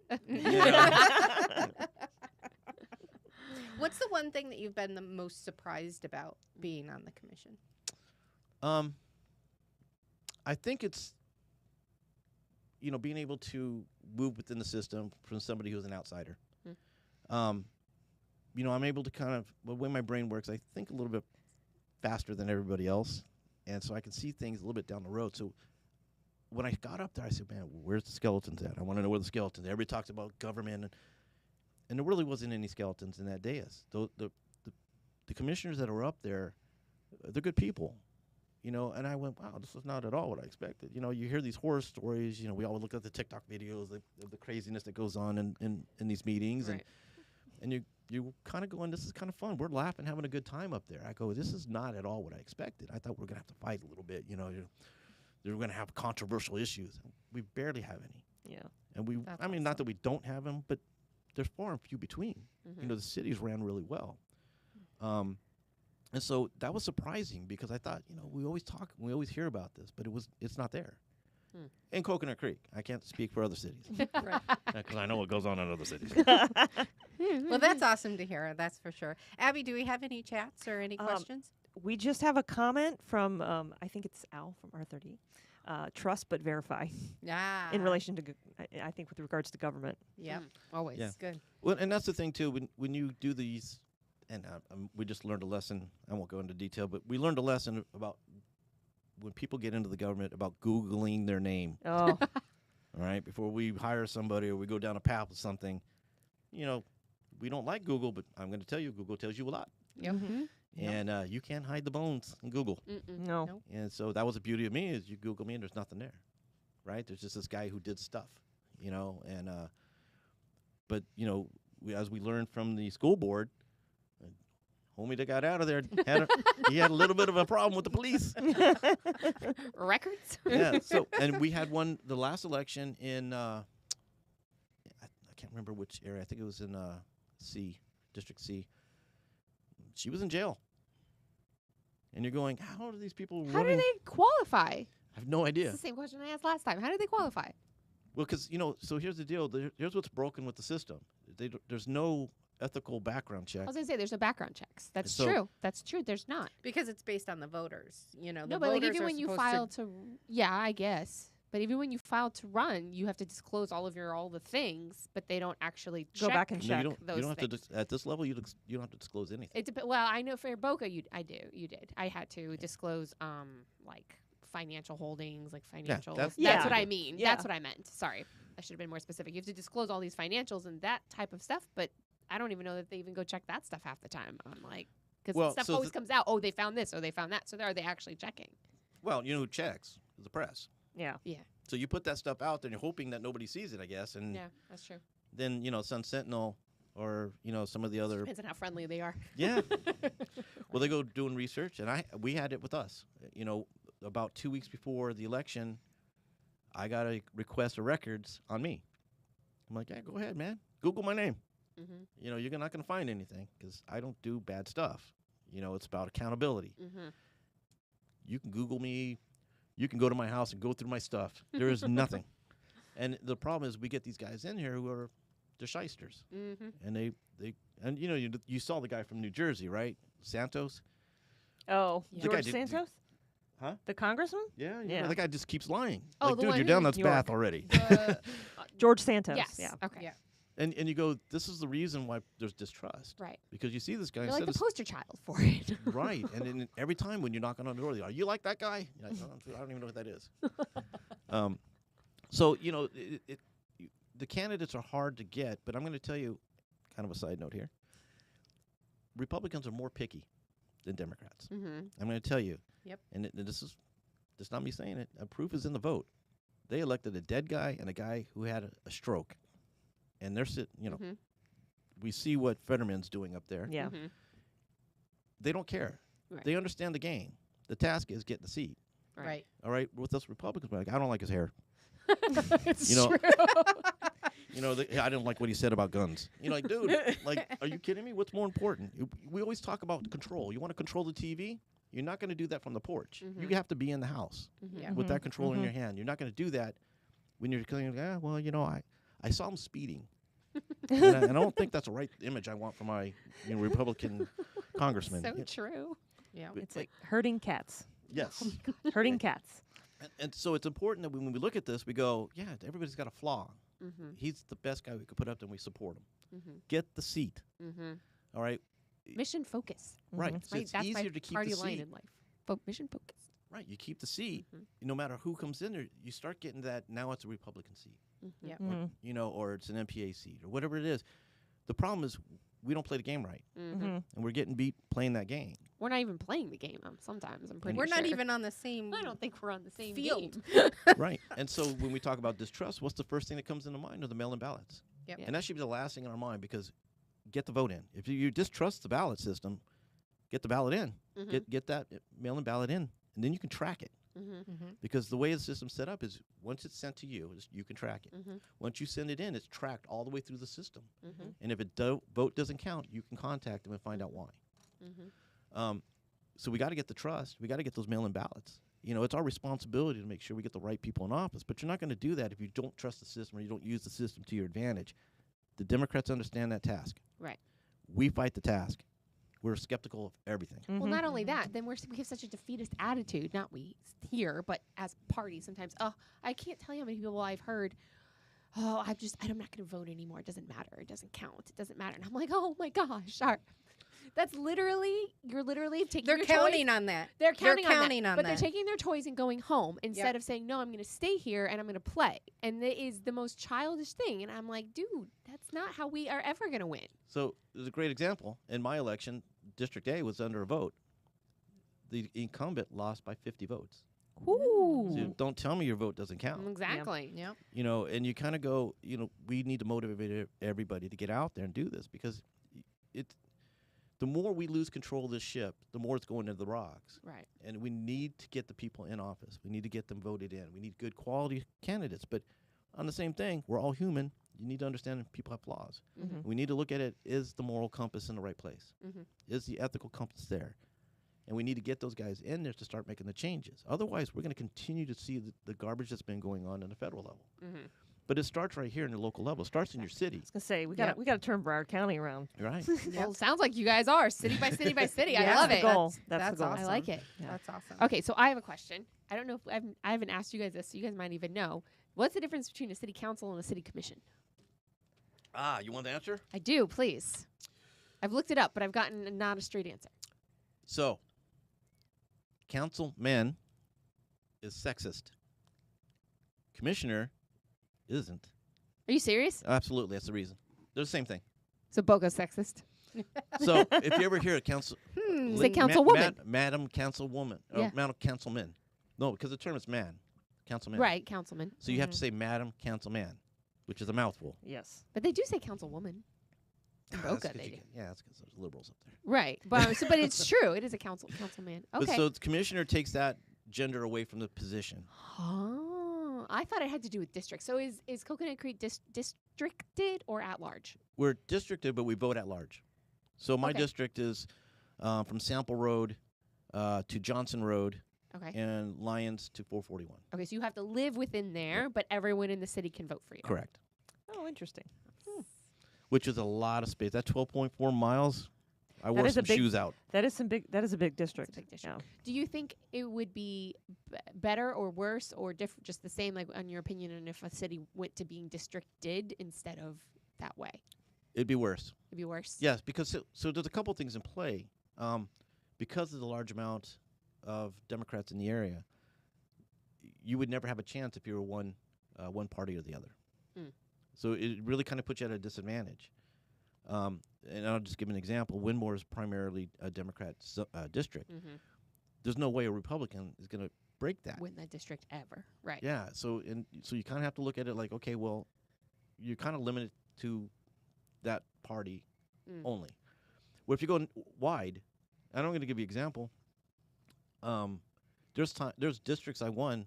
S3: What's the one thing that you've been the most surprised about being on the commission?
S2: I think it's, being able to move within the system from somebody who's an outsider. I'm able to kind of, the way my brain works, I think a little bit faster than everybody else. And so I can see things a little bit down the road. So when I got up there, I said, man, where's the skeletons at? I want to know where the skeletons are. Everybody talks about government. And there really wasn't any skeletons in that dais. The commissioners that were up there, they're good people. And I went, wow, this is not at all what I expected. You hear these horror stories. We always look at the TikTok videos, the craziness that goes on in these meetings.
S1: Right.
S2: And you kind of going, this is kind of fun. We're laughing, having a good time up there. I go, this is not at all what I expected. I thought we were going to have to fight a little bit. They're going to have controversial issues. We barely have any.
S4: Yeah.
S2: And
S1: That's
S2: not that we don't have them, but they're far and few between. The cities ran really well. And so that was surprising because I thought, we always hear about this, but it's not there. In Coconut Creek. I can't speak for other cities. Because I know what goes on in other cities.
S3: Well, that's awesome to hear. That's for sure. Abby, do we have any chats or any questions?
S4: We just have a comment from, I think it's Al from R30. trust but verify
S3: Yeah.
S4: in relation to, I think, with regards to government.
S3: Yep.
S1: Always.
S2: Yeah.
S3: Good.
S2: Well, and that's the thing too. When you do these, and we just learned a lesson. I won't go into detail, but we learned a lesson about when people get into the government about Googling their name.
S4: Oh,
S2: All right, before we hire somebody or we go down a path with something, we don't like Google, but I'm going to tell you, Google tells you a lot,
S3: Yep.
S1: Mm-hmm.
S2: and you can't hide the bones in Google.
S4: no.
S3: Nope.
S2: And so that was the beauty of me is you Google me and there's nothing there, right? There's just this guy who did stuff, and but as we learned from the school board, homie that got out of there he had a little bit of a problem with the police.
S1: Records.
S2: Yeah. So and we had the last election in I can't remember which area. I think it was in District C. She was in jail. And you're going, how do these people
S1: How
S2: running?
S1: do they qualify?
S2: I have no idea.
S1: It's the same question I asked last time. How do they qualify?
S2: Well, because, so here's the deal. Here's what's broken with the system. There's no ethical background check.
S1: I was gonna say there's no background checks. That's
S2: So-
S1: true. That's true. There's not.
S3: Because it's based on the voters. The
S1: No, but like
S3: voters
S1: even
S3: are
S1: when you
S3: supposed
S1: file to, yeah, I guess. But even when you file to run, you have to disclose all the things, but they don't actually
S4: Go
S1: check
S4: back and
S2: No,
S4: check.
S2: you don't
S1: those
S2: have to
S1: things.
S2: at this level. You don't have to disclose anything.
S1: It well, I know for Boca, you did. I had to disclose like financial holdings, like financials.
S2: that's-
S1: That's
S4: Yeah.
S1: what I mean.
S4: Yeah.
S1: That's what I meant. Sorry, I should have been more specific. You have to disclose all these financials and that type of stuff, but I don't even know that they even go check that stuff half the time. I'm like, because
S2: Well,
S1: stuff
S2: so
S1: always comes out. Oh, they found this or they found that. So are they actually checking?
S2: Well, you know who checks? The press.
S4: Yeah.
S2: So you put that stuff out there and you're hoping that nobody sees it, I guess. And
S1: Yeah, that's true.
S2: then, Sun Sentinel or, some of the other.
S1: Depends on how friendly they are.
S2: Yeah. Well, they go doing research. And we had it with us. About 2 weeks before the election, I got a request of records on me. I'm like, yeah, go ahead, man. Google my name.
S1: Mm-hmm.
S2: You're not going to find anything because I don't do bad stuff. It's about accountability.
S1: Mm-hmm.
S2: You can Google me. You can go to my house and go through my stuff. There is nothing. And the problem is we get these guys in here who are they're shysters.
S1: Mm-hmm.
S2: And you saw the guy from New Jersey, right? Santos?
S4: Oh,
S1: Yeah.
S2: The guy
S4: George
S2: did-
S4: Santos?
S2: Huh?
S4: The congressman?
S2: Yeah.
S4: Yeah.
S2: The guy just keeps lying.
S1: Oh,
S2: like,
S1: the
S2: dude,
S1: one
S2: you're
S1: who-
S2: down that
S4: York.
S2: path already.
S4: George Santos.
S1: Yes.
S4: Yeah.
S1: Okay.
S3: Yeah.
S2: And you go, this is the reason why there's distrust.
S1: Right.
S2: Because you see this guy
S1: You're
S2: instead
S1: like the
S2: of
S1: poster child for it.
S2: right. And then every time when you're knocking on the door, they are you like that guy? You're like, I don't even know what that is. So, the candidates are hard to get, but I'm going to tell you kind of a side note here. Republicans are more picky than Democrats.
S1: Mm-hmm.
S2: I'm going to tell you.
S3: Yep.
S2: And this is not me saying it. Proof is in the vote. They elected a dead guy and a guy who had a stroke. And they're sitting,
S1: Mm-hmm.
S2: we see what Fetterman's doing up there.
S4: Yeah.
S1: Mm-hmm.
S2: They don't care.
S1: Right.
S2: They understand the game. The task is get the seat.
S3: Right.
S2: All right. With us Republicans, we're like, I don't like his hair.
S1: It's
S2: You know-
S1: true.
S2: I didn't like what he said about guns. Like, dude, like, are you kidding me? What's more important? We always talk about control. You want to control the TV? You're not going to do that from the porch.
S1: Mhm.
S2: You have to be in the house
S1: Mhm.
S3: Yeah.
S2: with that
S4: Mhm.
S2: control in
S4: Mhm.
S2: your hand. You're not going to do that when you're going, I saw him speeding. and I don't think that's the right image I want for my Republican congressman.
S1: So
S2: Yeah.
S1: true.
S3: Yeah.
S4: It's like herding cats.
S2: Yes.
S4: Herding cats.
S2: And so it's important that when we look at this, we go, yeah, everybody's got a flaw.
S1: Mm-hmm.
S2: He's the best guy we could put up, and we support him.
S1: Mm-hmm.
S2: Get the seat.
S1: Mm-hmm.
S2: All right.
S1: Mission focus.
S2: Right.
S4: Mhm.
S2: So
S1: Right.
S2: it's
S1: That's my
S2: easier to keep
S1: party
S2: the
S1: line
S2: seat.
S1: in life. Mission focus.
S2: Right. You keep the seat.
S1: Mhm.
S2: No matter who comes in there, you start getting that. Now it's a Republican seat,
S1: Mm-hmm.
S3: Yeah.
S4: Mhm.
S2: or it's an MPA seat or whatever it is. The problem is we don't play the game right,
S1: Mm-hmm.
S4: Mhm.
S2: and we're getting beat playing that game.
S1: We're not even playing the game. Sometimes I'm pretty.
S3: We're not
S1: sure.
S3: even on the same.
S1: I don't think we're on the same
S3: field.
S1: game.
S2: Right. And so when we talk about distrust, what's the first thing that comes into mind are the mail-in ballots.
S3: Yep.
S1: Yeah.
S2: And that should be the last thing in our mind because get the vote in. If you distrust the ballot system, get the ballot in.
S1: Mm-hmm.
S2: Get that mail-in ballot in, and then you can track it.
S1: Mm-hmm.
S3: Mm-hmm.
S2: Because the way the system's set up is once it's sent to you, you can track it.
S1: Mm-hmm.
S2: Once you send it in, it's tracked all the way through the system.
S1: Mm-hmm.
S2: And if vote doesn't count, you can contact them and find out why.
S1: Mm-hmm.
S2: So we got to get the trust. We got to get those mail-in ballots. It's our responsibility to make sure we get the right people in office. But you're not going to do that if you don't trust the system or you don't use the system to your advantage. The Democrats understand that task.
S1: Right.
S2: We fight the task. we're skeptical of everything.
S1: Well, not only that, then we have such a defeatist attitude. Not we here, but as parties sometimes. Oh, I can't tell you how many people I've heard. Oh, I'm not going to vote anymore. It doesn't matter. It doesn't count. It doesn't matter. And I'm like, oh my gosh, that's you're literally taking.
S3: They're
S1: your
S3: counting
S1: toys.
S3: on that.
S1: They're counting,
S3: on
S1: but
S3: that.
S1: they're taking their toys and going home instead of saying, no, I'm going to stay here and I'm going to play. And it is the most childish thing. And I'm like, dude, that's not how we are ever going to win.
S2: So there's a great example. In my election, District A was under a vote. The incumbent lost by 50 votes.
S1: Ooh.
S2: So don't tell me your vote doesn't count.
S1: Exactly.
S3: Yep.
S2: You know, and you kind of go, you know, we need to motivate everybody to get out there and do this, because the more we lose control of this ship, the more it's going into the rocks.
S1: Right.
S2: And we need to get the people in office. We need to get them voted in. We need good quality candidates. But on the same thing, we're all human. You need to understand that people have flaws.
S1: Mm-hmm.
S2: We need to look at it, is the moral compass in the right place?
S1: Mm-hmm.
S2: Is the ethical compass there? And we need to get those guys in there to start making the changes. Otherwise, we're going to continue to see the garbage that's been going on the federal level.
S1: Mm-hmm.
S2: But it starts right here in the local level. It starts in your city.
S4: I was gonna say we got to turn Broward County around.
S2: Right?
S1: Well, it sounds like you guys are city by city by city. I
S3: Yeah.
S1: love
S4: That's
S1: it.
S4: the goal. That's the goal.
S3: awesome.
S1: I like it.
S4: Yeah.
S3: That's awesome.
S1: Okay, so I have a question. I don't know if I haven't asked you guys this, so you guys might even know. What's the difference between a city council and a city commission?
S2: You want the answer?
S1: I do, please. I've looked it up, but I've gotten not a straight answer.
S2: So, councilman is sexist. Commissioner isn't.
S1: Are you serious?
S2: Absolutely, that's the reason. They're the same thing.
S1: So Bogo's sexist.
S2: So, if you ever hear a council,
S1: Say councilwoman.
S2: Madam Councilwoman, or
S1: Yeah.
S2: Madam Councilman. No, because the term is man, councilman.
S1: Right, councilman.
S2: So you have to say Madam Councilman, which is a mouthful.
S4: Yes.
S1: But they do say councilwoman. In
S2: That's
S1: Boca,
S2: 'cause
S1: they
S2: you
S1: do.
S2: get- yeah, that's because there's liberals up there.
S1: Right, but but it's true. It is a councilman.
S2: But
S1: Okay.
S2: so the commissioner takes that gender away from the position.
S1: Oh, I thought it had to do with district. So is Coconut Creek districted or at large?
S2: We're districted, but we vote at large. So my
S1: Okay.
S2: district is from Sample Road to Johnson Road
S1: Okay.
S2: and Lyons to 441.
S1: Okay, so you have to live within there, but everyone in the city can vote for you.
S2: Correct.
S4: Oh, interesting.
S2: Which is a lot of space. That 12.4 miles, I
S4: That
S2: wore
S4: is a
S2: some
S4: big-
S2: shoes out.
S4: That is a big district.
S1: It's a big district. Do you think it would be better or worse or just the same, like on your opinion, and if a city went to being districted instead of that way?
S2: It'd be worse.
S1: It'd be worse.
S2: Yes, because so there's a couple things in play. Because of the large amount of Democrats in the area, you would never have a chance if you were one party or the other.
S1: Mm.
S2: So it really kind of puts you at a disadvantage. And I'll just give an example. Winmore is primarily a Democrat district.
S1: Mm-hmm.
S2: There's no way a Republican is going to break that.
S1: Win that district ever. Right.
S2: Yeah. So you kind of have to look at it like, okay, well, you're kind of limited to that party only. Well, if you go wide, and I'm going to give you an example. There's districts I won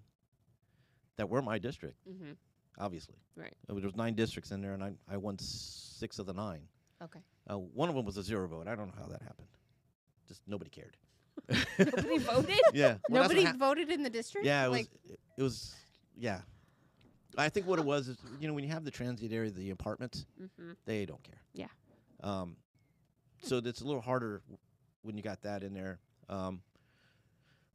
S2: that were my district,
S1: Mm-hmm.
S2: obviously.
S1: Right.
S2: There's 9 districts in there, and I won 6 of the 9.
S1: Okay.
S2: One of them was a 0 vote. I don't know how that happened. Just nobody cared.
S1: Nobody voted?
S2: Yeah. Well, that's what
S3: Nobody voted in the district?
S2: Yeah,
S3: Like,
S2: it was, yeah. I think what it was is, when you have the transient area, the apartments,
S1: Mm-hmm.
S2: they don't care.
S1: Yeah.
S2: So it's a little harder when you got that in there.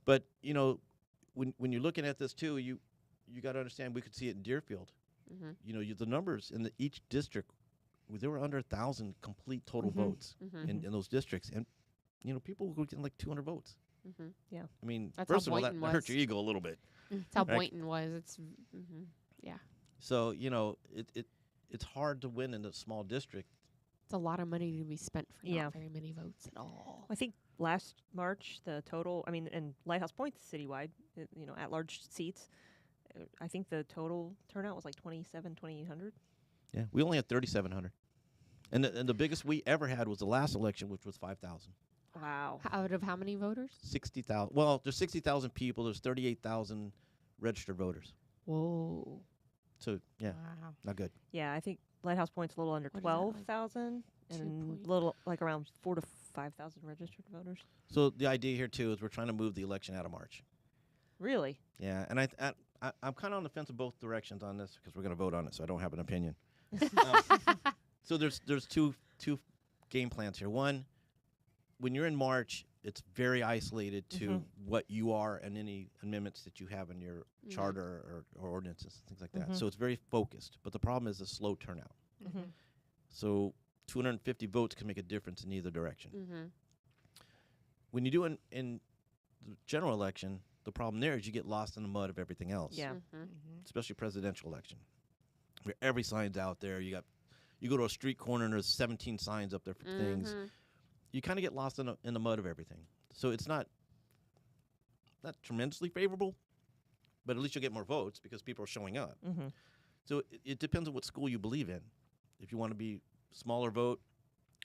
S2: But when you're looking at this too, you got to understand we could see it in Deerfield.
S1: Mm-hmm.
S2: The numbers in each district, there were under 1,000 complete total
S4: Mhm.
S2: votes
S1: Mm-hmm.
S2: in those districts, and people were getting like 200 votes.
S1: Mm-hmm.
S2: I mean,
S1: That's how
S2: first of all, that
S1: Boynton
S2: hurt
S1: was.
S2: your ego a little bit.
S1: That's how
S2: Right.
S1: Boynton was. It's
S2: So it's hard to win in a small district.
S1: it's a lot of money to be spent for
S4: Yeah.
S1: not very many votes at all.
S4: I think last March the total, and Lighthouse Point's citywide, at large seats. I think the total turnout was like 2,800.
S2: Yeah, we only had 3,700, and the biggest we ever had was the last election, which was 5,000.
S4: Wow.
S1: Out of how many voters?
S2: 60,000. Well, there's 60,000 people. There's 38,000 registered voters.
S1: Whoa.
S2: So yeah,
S3: wow.
S2: not good.
S4: Yeah, I think Lighthouse Point's a little under
S1: What is that, like
S4: 12,000
S1: 2
S4: and
S1: point-
S4: little like around 4,000 to 5,000 registered voters.
S2: So the idea here too is we're trying to move the election out of March.
S4: Really?
S2: Yeah, and I'm kind of on the fence of both directions on this because we're going to vote on it, so I don't have an opinion. Um, so there's two game plans here. One, when you're in March, it's very isolated to
S4: Mhm.
S2: what you are and any amendments that you have in your charter or ordinances, things like that.
S4: Mhm.
S2: So it's very focused. But the problem is the slow turnout.
S4: Mhm.
S2: So 250 votes can make a difference in either direction.
S1: Mm-hmm.
S2: When you do in the general election, the problem there is you get lost in the mud of everything else.
S4: Yeah.
S1: Mm-hmm.
S2: Especially presidential election, where every sign's out there. You go to a street corner and there's 17 signs up there for things.
S1: Mm-hmm.
S2: You kind of get lost in the mud of everything. So it's not tremendously favorable, but at least you'll get more votes because people are showing up.
S4: Mhm.
S2: So it depends on what school you believe in. If you want to be smaller vote,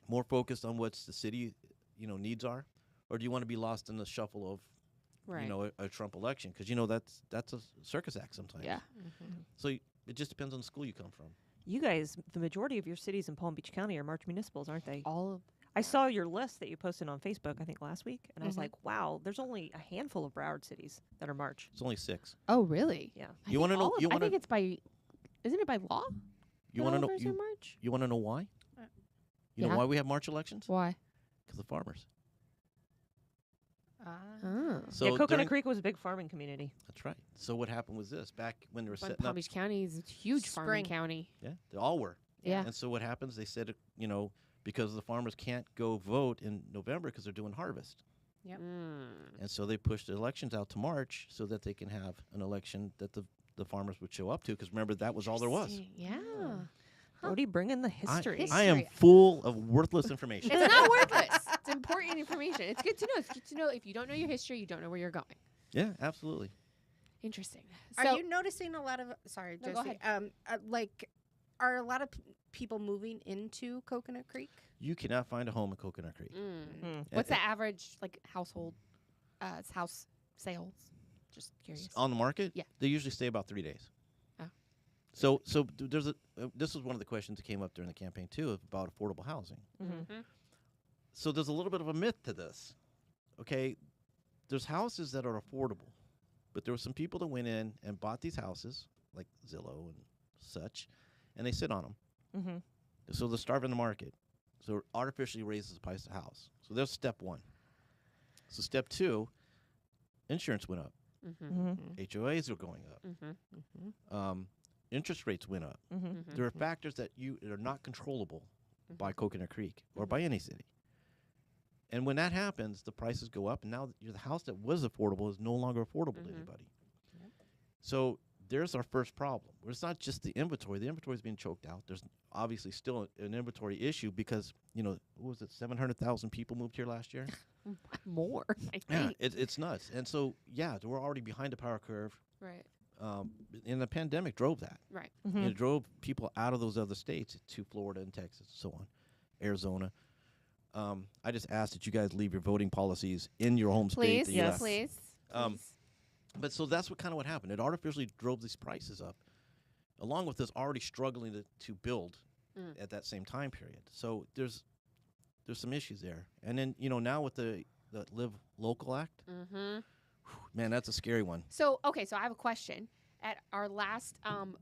S2: more focused on what the city, needs are, or do you want to be lost in the shuffle of,
S1: Right.
S2: a Trump election? Because that's a circus act sometimes.
S1: Yeah.
S2: So it just depends on the school you come from.
S4: You guys, the majority of your cities in Palm Beach County are March municipals, aren't they?
S1: All of
S4: I saw your list that you posted on Facebook, I think last week, and I was
S3: Mhm.
S4: like, wow, there's only a handful of Broward cities that are March.
S2: It's only 6.
S1: Oh, really?
S4: Yeah.
S1: I
S2: You wanna
S1: think
S2: know-
S1: all of-
S2: you
S1: I
S2: wanna-
S1: think it's by. Isn't it by law?
S2: You
S1: that
S2: want to
S1: all
S2: know?
S1: of ours are March?
S2: You want to know why?
S3: Uh,
S2: You know
S1: Yeah.
S2: why we have March elections?
S1: Why?
S2: Because of farmers.
S1: Oh.
S2: So
S4: yeah, Coconut
S2: during-
S4: Creek was a big farming community.
S2: That's right. So what happened was this: back when they were
S1: But
S2: setting
S1: Palm
S2: up,
S1: Beach County is a huge farming
S3: Spring.
S1: county.
S2: yeah, they all were.
S1: Yeah.
S2: And so what happens? They said, because the farmers can't go vote in November because they're doing harvest,
S3: Yep.
S2: and so they pushed the elections out to March so that they can have an election that the farmers would show up to. Because remember, that was all there was.
S1: Interesting. Yeah.
S4: Brody, bring in the history.
S2: I am
S1: History.
S2: full of worthless information.
S1: It's not worthless. It's important information. It's good to know. It's good to know if you don't know your history, you don't know where you're going.
S2: Yeah, absolutely.
S1: Interesting.
S3: Are
S1: So,
S3: you noticing a lot of
S1: No, go
S3: Josie? Are a lot of people moving into Coconut Creek?
S2: You cannot find a home in Coconut Creek.
S4: Mm.
S1: what's the average household house sales? Just curious.
S2: On the market?
S1: Yeah.
S2: They usually stay about 3 days.
S1: Oh.
S2: So there's this was one of the questions that came up during the campaign too about affordable housing.
S4: Mhm.
S2: So there's a little bit of a myth to this. Okay, there's houses that are affordable, but there were some people that went in and bought these houses, like Zillow and such, and they sit on them.
S4: Mhm.
S2: So they're starving the market. So it artificially raises the price of the house. So there's step 1. So step 2, insurance went up.
S4: Mhm.
S2: HOAs are going up. Interest rates went up.
S4: Mhm.
S2: There are factors that are not controllable by Coconut Creek or by any city. And when that happens, the prices go up, and now the house that was affordable is no longer affordable to anybody. So there's our first problem. It's not just the inventory. The inventory is being choked out. There's obviously still an inventory issue because, what was it, 700,000 people moved here last year?
S1: More, I
S2: Yeah,
S1: think.
S2: it's nuts. And so, we're already behind the power curve.
S1: Right.
S2: And the pandemic drove that.
S1: Right.
S4: Mhm.
S2: It drove people out of those other states to Florida and Texas and so on, Arizona. I just ask that you guys leave your voting policies in your home state.
S1: Please.
S2: that you
S4: Yes.
S2: left.
S1: Please.
S2: Um,
S1: Please.
S2: But so that's what happened. It artificially drove these prices up, along with us already struggling to build at that same time period. So there's some issues there. And then, now with the Live Local Act, man, that's a scary one.
S1: So, okay, so I have a question. At our last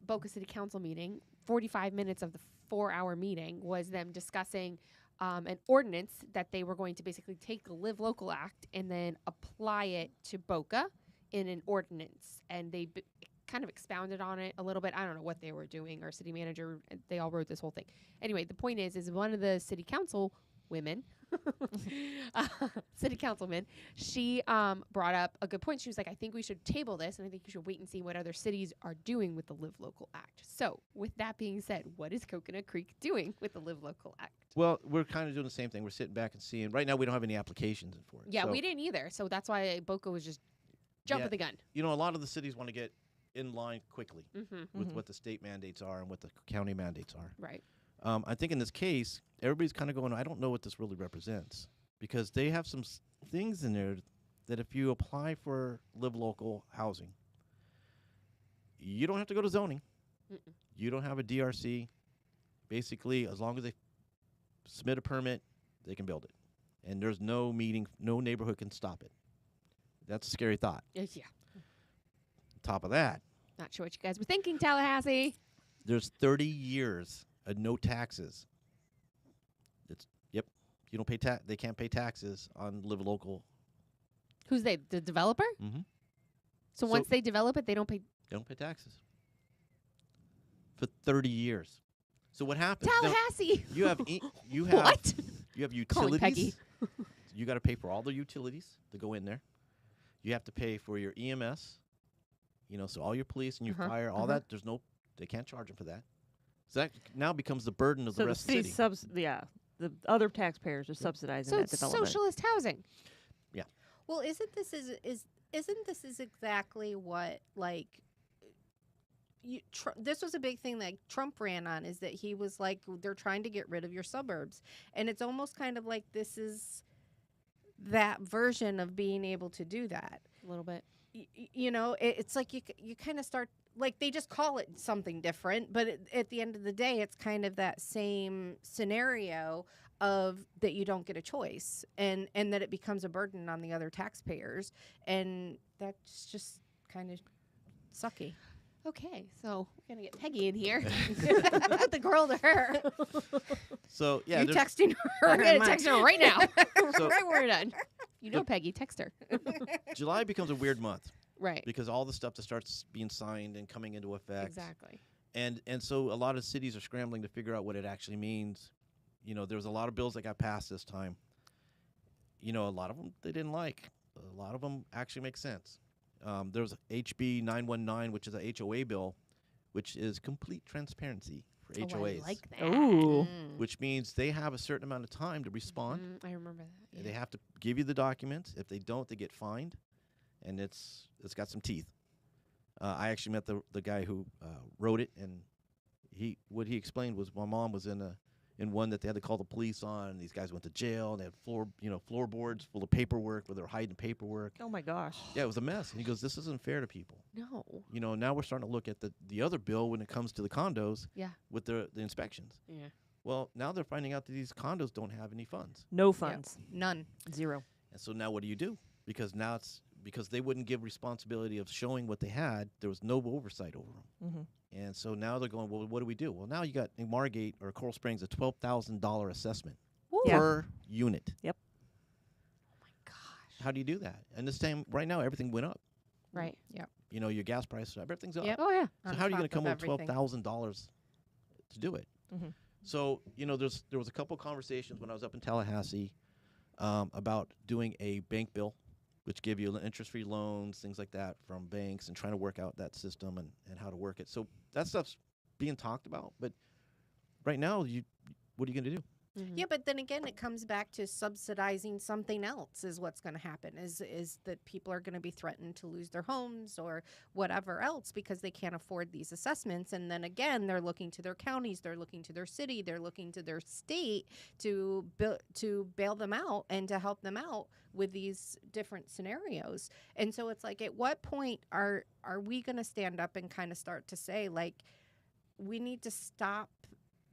S1: Boca City Council meeting, 45 minutes of the 4-hour meeting was them discussing an ordinance that they were going to basically take the Live Local Act and then apply it to Boca in an ordinance. And they kind of expounded on it a little bit. I don't know what they were doing. Our city manager, they all wrote this whole thing. Anyway, the point is one of the city council women, city councilman, she brought up a good point. She was like, I think we should table this, and I think we should wait and see what other cities are doing with the Live Local Act. So with that being said, what is Coconut Creek doing with the Live Local Act?
S2: Well, we're kind of doing the same thing. We're sitting back and seeing. Right now, we don't have any applications in for it.
S1: Yeah,
S2: So,
S1: we didn't either. So that's why Boca was just jumping
S2: Yeah.
S1: the gun.
S2: A lot of the cities want to get in line quickly
S1: Mm-hmm.
S2: with what the state mandates are and what the county mandates are.
S1: Right.
S2: I think in this case, everybody's kind of going, I don't know what this really represents, because they have some things in there that if you apply for Live Local housing, you don't have to go to zoning.
S1: Mm-mm.
S2: You don't have a DRC. Basically, as long as they submit a permit, they can build it. And there's no neighborhood can stop it. That's a scary thought.
S1: Yeah.
S2: Top of that,
S1: Not sure what you guys were thinking, Tallahassee.
S2: there's 30 years of no taxes. you don't pay they can't pay taxes on live local.
S1: Who's they? The developer?
S2: Mm-hmm.
S1: So once they develop it, they don't pay.
S2: They don't pay taxes for 30 years. So what happens? Now,
S1: Tallahassee.
S2: you have
S1: What?
S2: You have
S1: Calling Peggy.
S2: utilities. You got to pay for all the utilities to go in there. You have to pay for your EMS. So all your police and your fire, all that. They can't charge them for that. So that now becomes the burden of the rest of the city.
S4: The other taxpayers are subsidizing
S1: So
S4: that
S1: it's
S4: development.
S1: socialist housing.
S3: Well, isn't this exactly what this was a big thing that Trump ran on, is that he was like, they're trying to get rid of your suburbs, and it's almost kind of like this is that version of being able to do that
S1: A little bit.
S3: It's like you kind of start, like, they just call it something different, but at the end of the day, it's kind of that same scenario of that you don't get a choice, and that it becomes a burden on the other taxpayers, and that's just kind of sucky.
S1: Okay, so we're gonna get Peggy in here. Put the girl to her.
S2: So yeah,
S3: You texting her?
S1: I'm gonna text her right now.
S2: So-
S1: right when we're done. Peggy, text her.
S2: July becomes a weird month
S1: Right.
S2: because all the stuff that starts being signed and coming into effect.
S1: Exactly.
S2: And so a lot of cities are scrambling to figure out what it actually means. There was a lot of bills that got passed this time. A lot of them they didn't like. A lot of them actually make sense. There was HB 919, which is a HOA bill, which is complete transparency for HOAs.
S1: I like that.
S4: Ooh.
S2: Which means they have a certain amount of time to respond.
S1: I remember that.
S2: And they have to give you the documents. If they don't, they get fined, and it's got some teeth. I actually met the guy who wrote it, and what he explained was my mom was in one that they had to call the police on. And these guys went to jail. And they had floorboards full of paperwork where they were hiding paperwork.
S4: Oh my gosh.
S2: Yeah, it was a mess. And he goes, "This isn't fair to people."
S1: No.
S2: Now we're starting to look at the other bill when it comes to the condos.
S1: Yeah.
S2: With the inspections.
S1: Yeah.
S2: Well, now they're finding out that these condos don't have any funds.
S4: No funds.
S3: None.
S4: Zero.
S2: And so now what do you do? Because now because they wouldn't give responsibility of showing what they had. There was no oversight over them.
S4: Mm-hmm.
S2: And so now they're going, well, what do we do? Well, now you got in Margate or Coral Springs a $12,000 assessment
S4: Yeah.
S2: per unit.
S4: Yep.
S1: Oh my gosh.
S2: How do you do that? And this time, right now, everything went up.
S1: Right.
S3: Yep.
S2: Your gas prices, everything's up.
S3: Yep.
S1: Oh yeah.
S2: So
S3: On
S2: how are you going to
S3: top
S2: come
S3: of
S2: up with
S3: everything.
S2: $12,000 to do it?
S4: Mm-hmm.
S2: So, there was a couple conversations when I was up in Tallahassee about doing a bank bill, which give you interest-free loans, things like that from banks, and trying to work out that system and how to work it. So that stuff's being talked about. But right now, what are you going to do?
S3: Yeah, but then again, it comes back to subsidizing something else is what's going to happen, is that people are going to be threatened to lose their homes or whatever else because they can't afford these assessments. And then again, they're looking to their counties, they're looking to their city, they're looking to their state to bail them out and to help them out with these different scenarios. And so it's like, at what point are we going to stand up and kind of start to say, like, we need to stop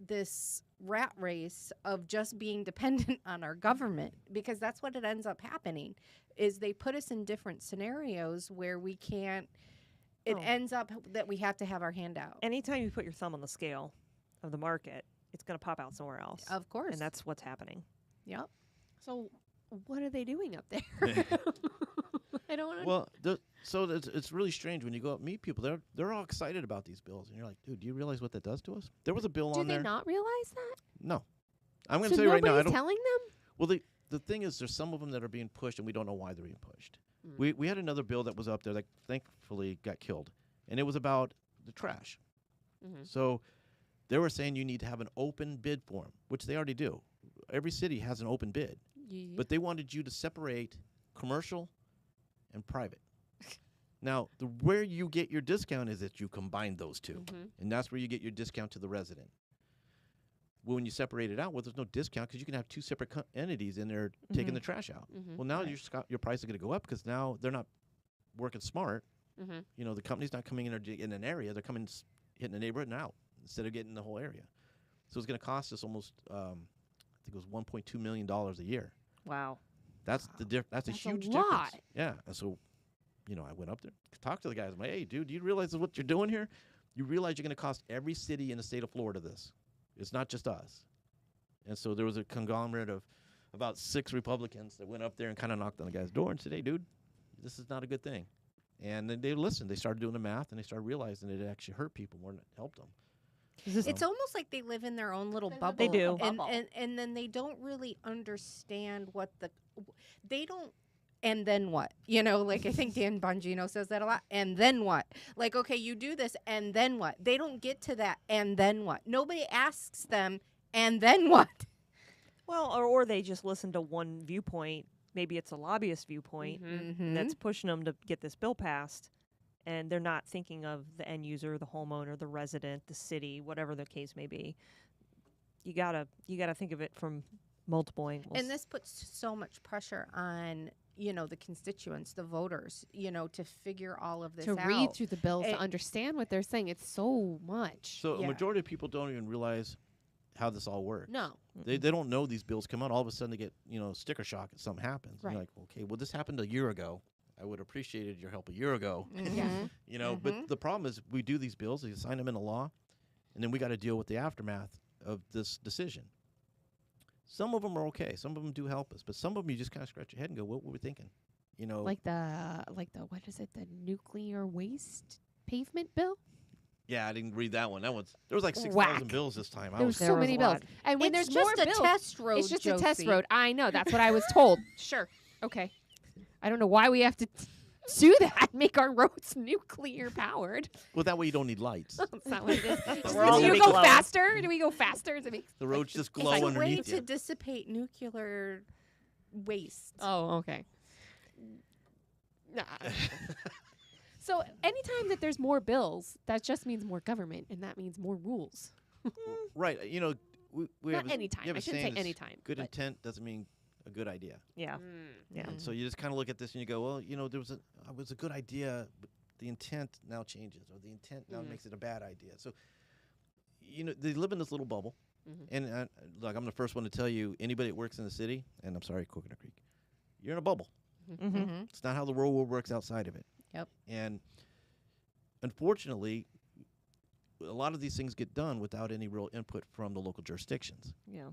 S3: this rat race of just being dependent on our government, because that's what it ends up happening, is they put us in different scenarios where we can't, it ends up that we have to have our hand out.
S4: Anytime you put your thumb on the scale of the market, it's going to pop out somewhere else.
S3: Of course.
S4: And that's what's happening.
S3: Yep.
S1: So what are they doing up there? I don't know.
S2: Well, it's really strange when you go up and meet people. They're all excited about these bills, and you're like, dude, do you realize what that does to us? There was a bill
S1: Do
S2: on
S1: they
S2: there.
S1: not realize that?
S2: No, I'm going
S1: So
S2: to tell you right now. I
S1: nobody's
S2: don't.
S1: telling them?
S2: Well, the thing is, there's some of them that are being pushed, and we don't know why they're being pushed. We had another bill that was up there that thankfully got killed, and it was about the trash.
S1: Mhm.
S2: So they were saying you need to have an open bid form, which they already do. Every city has an open bid, but they wanted you to separate commercial and private. Now, where you get your discount is that you combine those two, and that's where you get your discount to the resident. Well, when you separate it out, well, there's no discount because you can have two separate entities in there taking the trash out. Well, now your price is going to go up because now they're not working smart. The company's not coming in an area; they're coming hitting the neighborhood and out instead of getting the whole area. So it's going to cost us almost, I think it was $1.2 million a year.
S4: Wow.
S2: That's the That's a huge
S1: lot.
S2: difference. Yeah, and so, I went up there, talked to the guys. I'm like, hey, dude, do you realize what you're doing here? You realize you're going to cost every city in the state of Florida this. It's not just us. And so there was a conglomerate of about 6 Republicans that went up there and kind of knocked on the guy's door and said, "Hey, dude, this is not a good thing." And then they listened. They started doing the math, and they started realizing it actually hurt people more than it helped them.
S3: It's almost like they live in their own little bubble.
S4: They do.
S3: And then they don't really understand they don't, and then what? You know, like I think Dan Bongino says that a lot. And then what? Like, okay, you do this, and then what? They don't get to that, and then what? Nobody asks them, and then what?
S4: Well, or they just listen to one viewpoint. Maybe it's a lobbyist viewpoint that's pushing them to get this bill passed, and they're not thinking of the end user, the homeowner, the resident, the city, whatever the case may be. You gotta think of it from multiple angles.
S3: And this puts so much pressure on, you know, the constituents, the voters, you know, to figure all of this out.
S1: To read through the bills, to understand what they're saying. It's so much.
S2: So a majority of people don't even realize how this all works.
S1: No.
S2: They don't know these bills come out. All of a sudden they get, you know, sticker shock if something happens.
S1: Right.
S2: You're like, okay, well, this happened a year ago. I would have appreciated your help a year ago.
S1: Yeah.
S2: You know, but the problem is we do these bills, we sign them into law, and then we got to deal with the aftermath of this decision. Some of them are okay. Some of them do help us, but some of them you just kind of scratch your head and go, what were we thinking? You know,
S1: Like the what is it? The nuclear waste pavement bill?
S2: yeah, I didn't read that one. There was like 6,000
S1: Whack.
S2: bills this time.
S1: There was
S4: There
S1: so
S4: was
S1: many
S4: a
S1: bills.
S4: lot.
S1: And when
S3: It's
S1: there's more
S3: just a
S1: bills,
S3: test road,
S1: it's just a test
S3: Josie.
S1: road. I know. That's what I was told. Sure. Okay. I don't know why we have to do that. Make our roads nuclear powered.
S2: Well, that way you don't need lights.
S1: That's not what it is.
S4: We're all
S1: Do
S4: gonna
S1: you
S4: be
S1: go
S4: glowing.
S1: faster? Do we go faster? Does it make
S2: The roads just
S3: It's
S2: glow
S3: a way
S2: underneath
S3: to
S2: you.
S3: dissipate nuclear waste.
S1: Oh, okay. Nah. So anytime that there's more bills, that just means more government, and that means more rules.
S2: Right. You know, we
S1: Not
S2: have
S1: anytime.
S2: you have
S1: I
S2: a
S1: shouldn't
S2: saying
S1: say
S2: that's
S1: anytime.
S2: Good
S1: but-
S2: intent doesn't mean a good idea.
S4: Yeah. Yeah.
S2: And so you just kind of look at this and you go, well, you know, it was a good idea, but the intent now changes, or the intent now makes it a bad idea. So, you know, they live in this little bubble. And look, I'm the first one to tell you, anybody that works in the city, and I'm sorry, Coconut Creek, you're in a bubble. It's not how the real world works outside of it.
S3: Yep.
S2: And unfortunately, a lot of these things get done without any real input from the local jurisdictions.
S4: Yeah.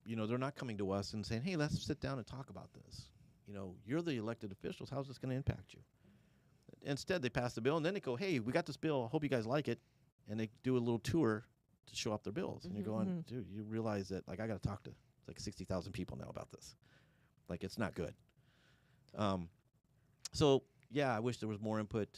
S2: You know, they're not coming to us and saying, hey, let's sit down and talk about this. You know, you're the elected officials. How's this going to impact you? Instead, they pass the bill, and then they go, hey, we got this bill. I hope you guys like it. And they do a little tour to show off their bills. And you're going, dude, you realize that, like, I got to talk to like 60,000 people now about this. Like, it's not good. So, yeah, I wish there was more input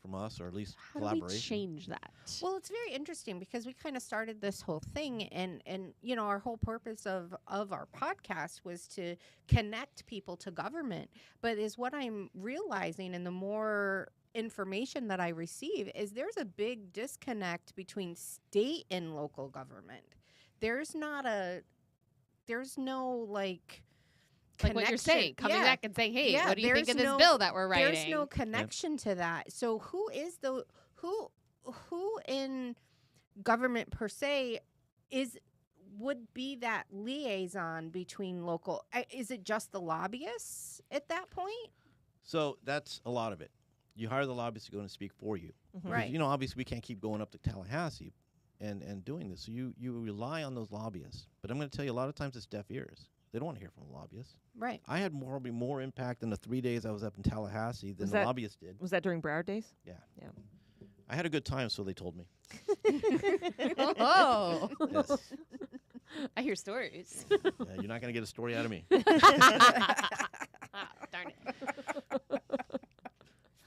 S2: from us, or at least
S1: How do we
S2: collaboration.
S1: change that?
S3: Well, it's very interesting because we kind of started this whole thing, and you know, our whole purpose of our podcast was to connect people to government. But is what I'm realizing, and the more information that I receive, is there's a big disconnect between state and local government. There's no like
S1: what you're saying, coming
S3: Yeah.
S1: back and saying, hey,
S3: Yeah,
S1: what do you think
S3: there's
S1: of this
S3: no-
S1: bill that we're writing?
S3: There's no connection to that. So who in government per se would be that liaison between local? Is it just the lobbyists at that point?
S2: So that's a lot of it. You hire the lobbyists to go and speak for you. Because,
S3: Right.
S2: you know, obviously we can't keep going up to Tallahassee and doing this. So you rely on those lobbyists. But I'm going to tell you, a lot of times it's deaf ears. They don't want to hear from the lobbyists.
S3: Right.
S2: I had probably more impact in the 3 days I was up in Tallahassee than
S4: Was
S2: the
S4: that-
S2: lobbyists did.
S4: Was that during Broward days?
S2: I had a good time, so they told me.
S1: Oh.
S2: Yes.
S1: I hear stories.
S2: Yeah, you're not going to get a story out of me.
S1: Darn it.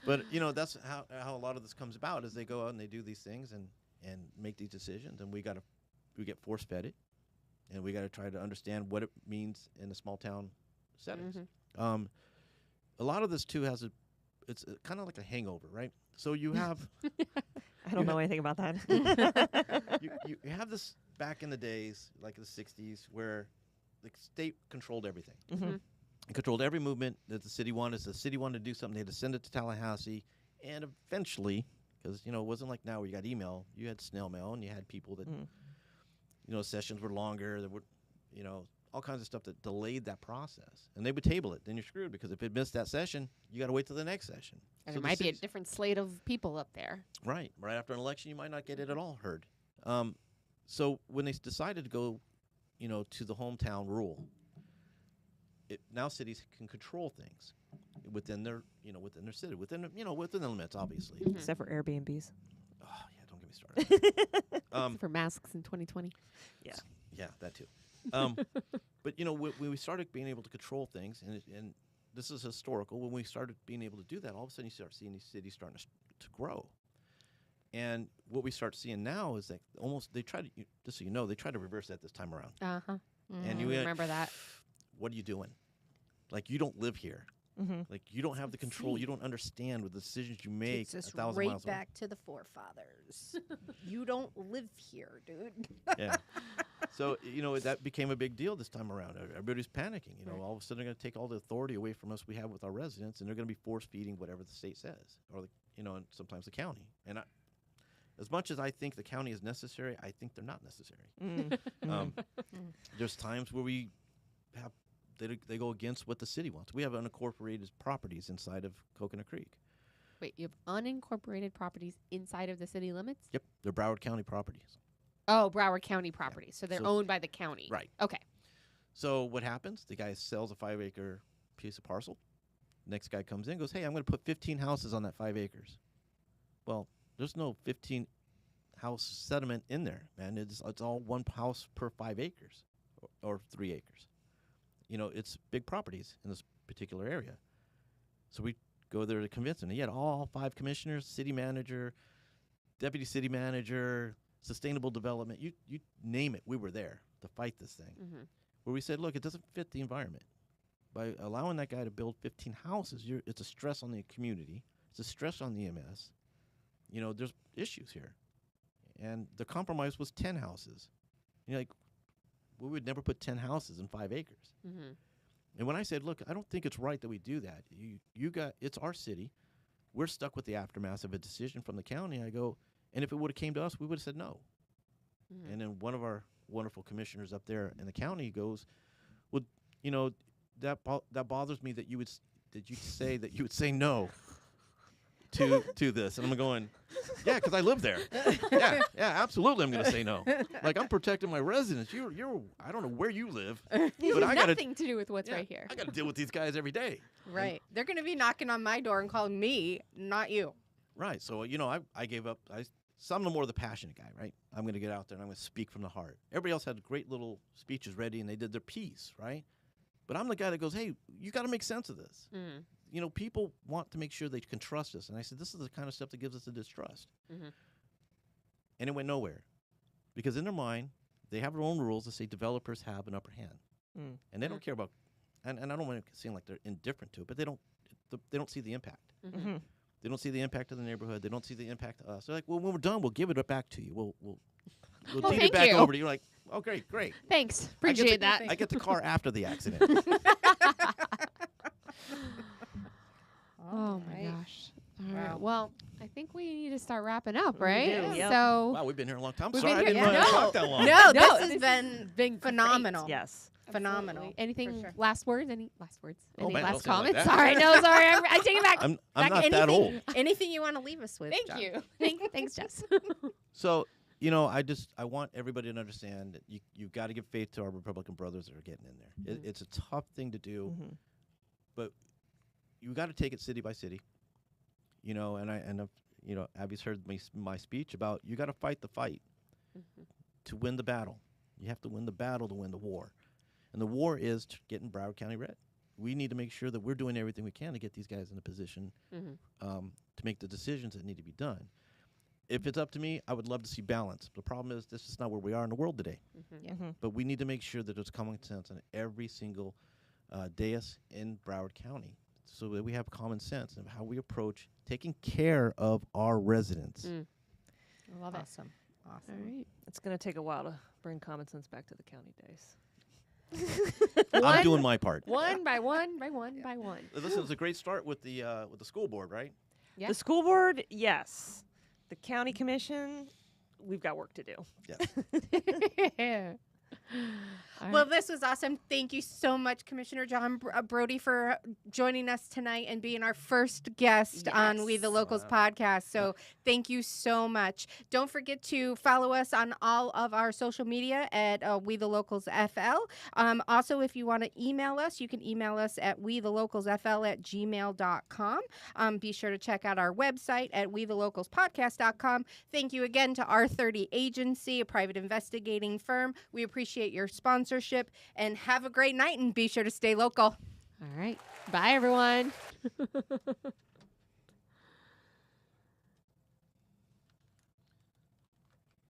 S2: But, you know, that's how a lot of this comes about, is they go out and they do these things and make these decisions, and we get force-fed it, and we got to try to understand what it means in the small town settings. A lot of this, too, it's kind of like a hangover, right? So you have
S4: I don't know anything about that.
S2: you have this back in the days, like the 60s, where the state controlled everything. It controlled every movement that the city wanted. So the city wanted to do something, they had to send it to Tallahassee. And eventually, because, you know, it wasn't like now where you got email, you had snail mail, and you had people that, you know, sessions were longer. There were, you know, all kinds of stuff that delayed that process. And they would table it. Then you're screwed, because if it missed that session, you got to wait till the next session.
S1: And
S2: So
S1: there
S2: the
S1: might be a
S2: cities-
S1: different slate of people up there.
S2: Right. Right after an election, you might not get it at all heard. So when they decided to go, you know, to the hometown rule, now cities can control things within their city, within the limits, obviously.
S4: Except for Airbnbs.
S2: Oh yeah, don't get me started.
S1: Except for masks in 2020.
S2: Yeah, that too. But when we started being able to control things, and this is historical, when we started being able to do that, all of a sudden you start seeing these cities starting to grow. And what we start seeing now is that they try to reverse that this time around.
S1: Uh-huh.
S2: And
S1: I remember that.
S2: What are you doing? Like, you don't live here. Like, you don't have the control.
S3: See.
S2: You don't understand the decisions you make
S3: Takes us
S2: 1,000
S3: right
S2: miles away.
S3: back to the forefathers. You don't live here, dude.
S2: Yeah. So, that became a big deal this time around. Everybody's panicking. All of a sudden they're going to take all the authority away from us we have with our residents, and they're going to be force-feeding whatever the state says, or, and sometimes the county. And as much as I think the county is necessary, I think they're not necessary. There's times where we have they go against what the city wants. We have unincorporated properties inside of Coconut Creek.
S1: Wait, you have unincorporated properties inside of the city limits?
S2: Yep, they're Broward County properties.
S1: Oh, Broward County properties. So they're
S2: So-
S1: owned by the county.
S2: Right.
S1: Okay.
S2: So what happens? The guy sells a 5-acre piece of parcel. Next guy comes in and goes, hey, I'm going to put 15 houses on that 5 acres. Well, there's no 15 house sediment in there, man. It's all one house per 5 acres or 3 acres. It's big properties in this particular area. So we go there to convince them. He had all 5 commissioners, city manager, deputy city manager, sustainable development. You name it, we were there to fight this thing. Where we said, look, it doesn't fit the environment. By allowing that guy to build 15 houses, it's a stress on the community. It's a stress on the EMS. There's issues here. And the compromise was 10 houses. We would never put 10 houses in 5 acres. And when I said, look, I don't think it's right that we do that. It's our city. We're stuck with the aftermath of a decision from the county. I go, and if it would have came to us, we would have said no. And then one of our wonderful commissioners up there in the county goes, well, that bothers me that you would say no to this. And I'm going, yeah, because I live there. Yeah, absolutely I'm going to say no. Like, I'm protecting my residents. I don't know where you live,
S1: You
S2: but
S1: have
S2: I got
S1: nothing to do with what's right here.
S2: I got to deal with these guys every day.
S3: Right. They're going to be knocking on my door and calling me, not you.
S2: Right. So, I gave up. So I'm more the passionate guy, right? I'm going to get out there and I'm going to speak from the heart. Everybody else had great little speeches ready and they did their piece, right? But I'm the guy that goes, hey, you got to make sense of this. People want to make sure they can trust us. And I said, this is the kind of stuff that gives us the distrust. And it went nowhere. Because in their mind, they have their own rules that say developers have an upper hand. And they don't care about, and I don't want to seem like they're indifferent to it, but they don't see the impact. They don't see the impact of the neighborhood. They don't see the impact to us. They're like, well, when we're done, we'll give it back to you. We'll deed it back over to you. You're like, oh, great.
S1: Thanks. Appreciate that.
S2: I get the car after the accident.
S1: Oh my gosh. All right.
S3: Wow.
S1: Well, I think we need to start wrapping up, right?
S4: do, yep.
S1: So
S2: Wow, we've been here a long time.
S1: We've
S2: Sorry, I
S1: been
S2: didn't
S1: here-
S2: want to
S1: no.
S2: talk that long.
S3: No,
S1: this
S3: this has been phenomenal.
S4: Yes.
S3: Phenomenal.
S1: Absolutely. Anything
S3: sure.
S1: last words? Any last words?
S2: Oh,
S1: Any
S2: man,
S1: last
S2: don't say it like
S1: comments?
S2: that.
S1: Sorry, no, sorry. I take it back.
S2: I'm
S1: Back
S2: not that
S3: anything,
S2: old.
S3: Anything you want to leave us with,
S1: Thank
S3: John.
S1: you. Thanks, Jess.
S2: So, I want everybody to understand that you've got to give faith to our Republican brothers that are getting in there. It's a tough thing to do, but you got to take it city by city. Abby's heard my speech about you got to fight the fight to win the battle. You have to win the battle to win the war. And the war is getting Broward County red. We need to make sure that we're doing everything we can to get these guys in a position to make the decisions that need to be done. If it's up to me, I would love to see balance. The problem is this is not where we are in the world today. But we need to make sure that there's common sense on every single dais in Broward County so that we have common sense of how we approach taking care of our residents.
S1: I love it.
S3: Awesome.
S1: All right.
S4: It's going to take a while to bring common sense back to the county days.
S2: I'm doing my part.
S1: One by one by one by one.
S2: Listen, it's a great start with the school board, right?
S1: Yeah.
S4: The school board, yes. The county commission, we've got work to do.
S2: Yes.
S1: Yeah. All
S3: Well,
S1: right.
S3: this was awesome. Thank you so much, Commissioner John Brodie, for joining us tonight and being our first guest on We the
S1: Yes.
S3: Locals podcast. So thank you so much. Don't forget to follow us on all of our social media at We the Locals FL. Also, if you want to email us, you can email us at wethelocalsfl@gmail.com. Be sure to check out our website at wethelocalspodcast.com. Thank you again to R30 Agency, a private investigating firm. We appreciate your sponsorship, and have a great night, and be sure to stay local.
S1: All right. Bye, everyone.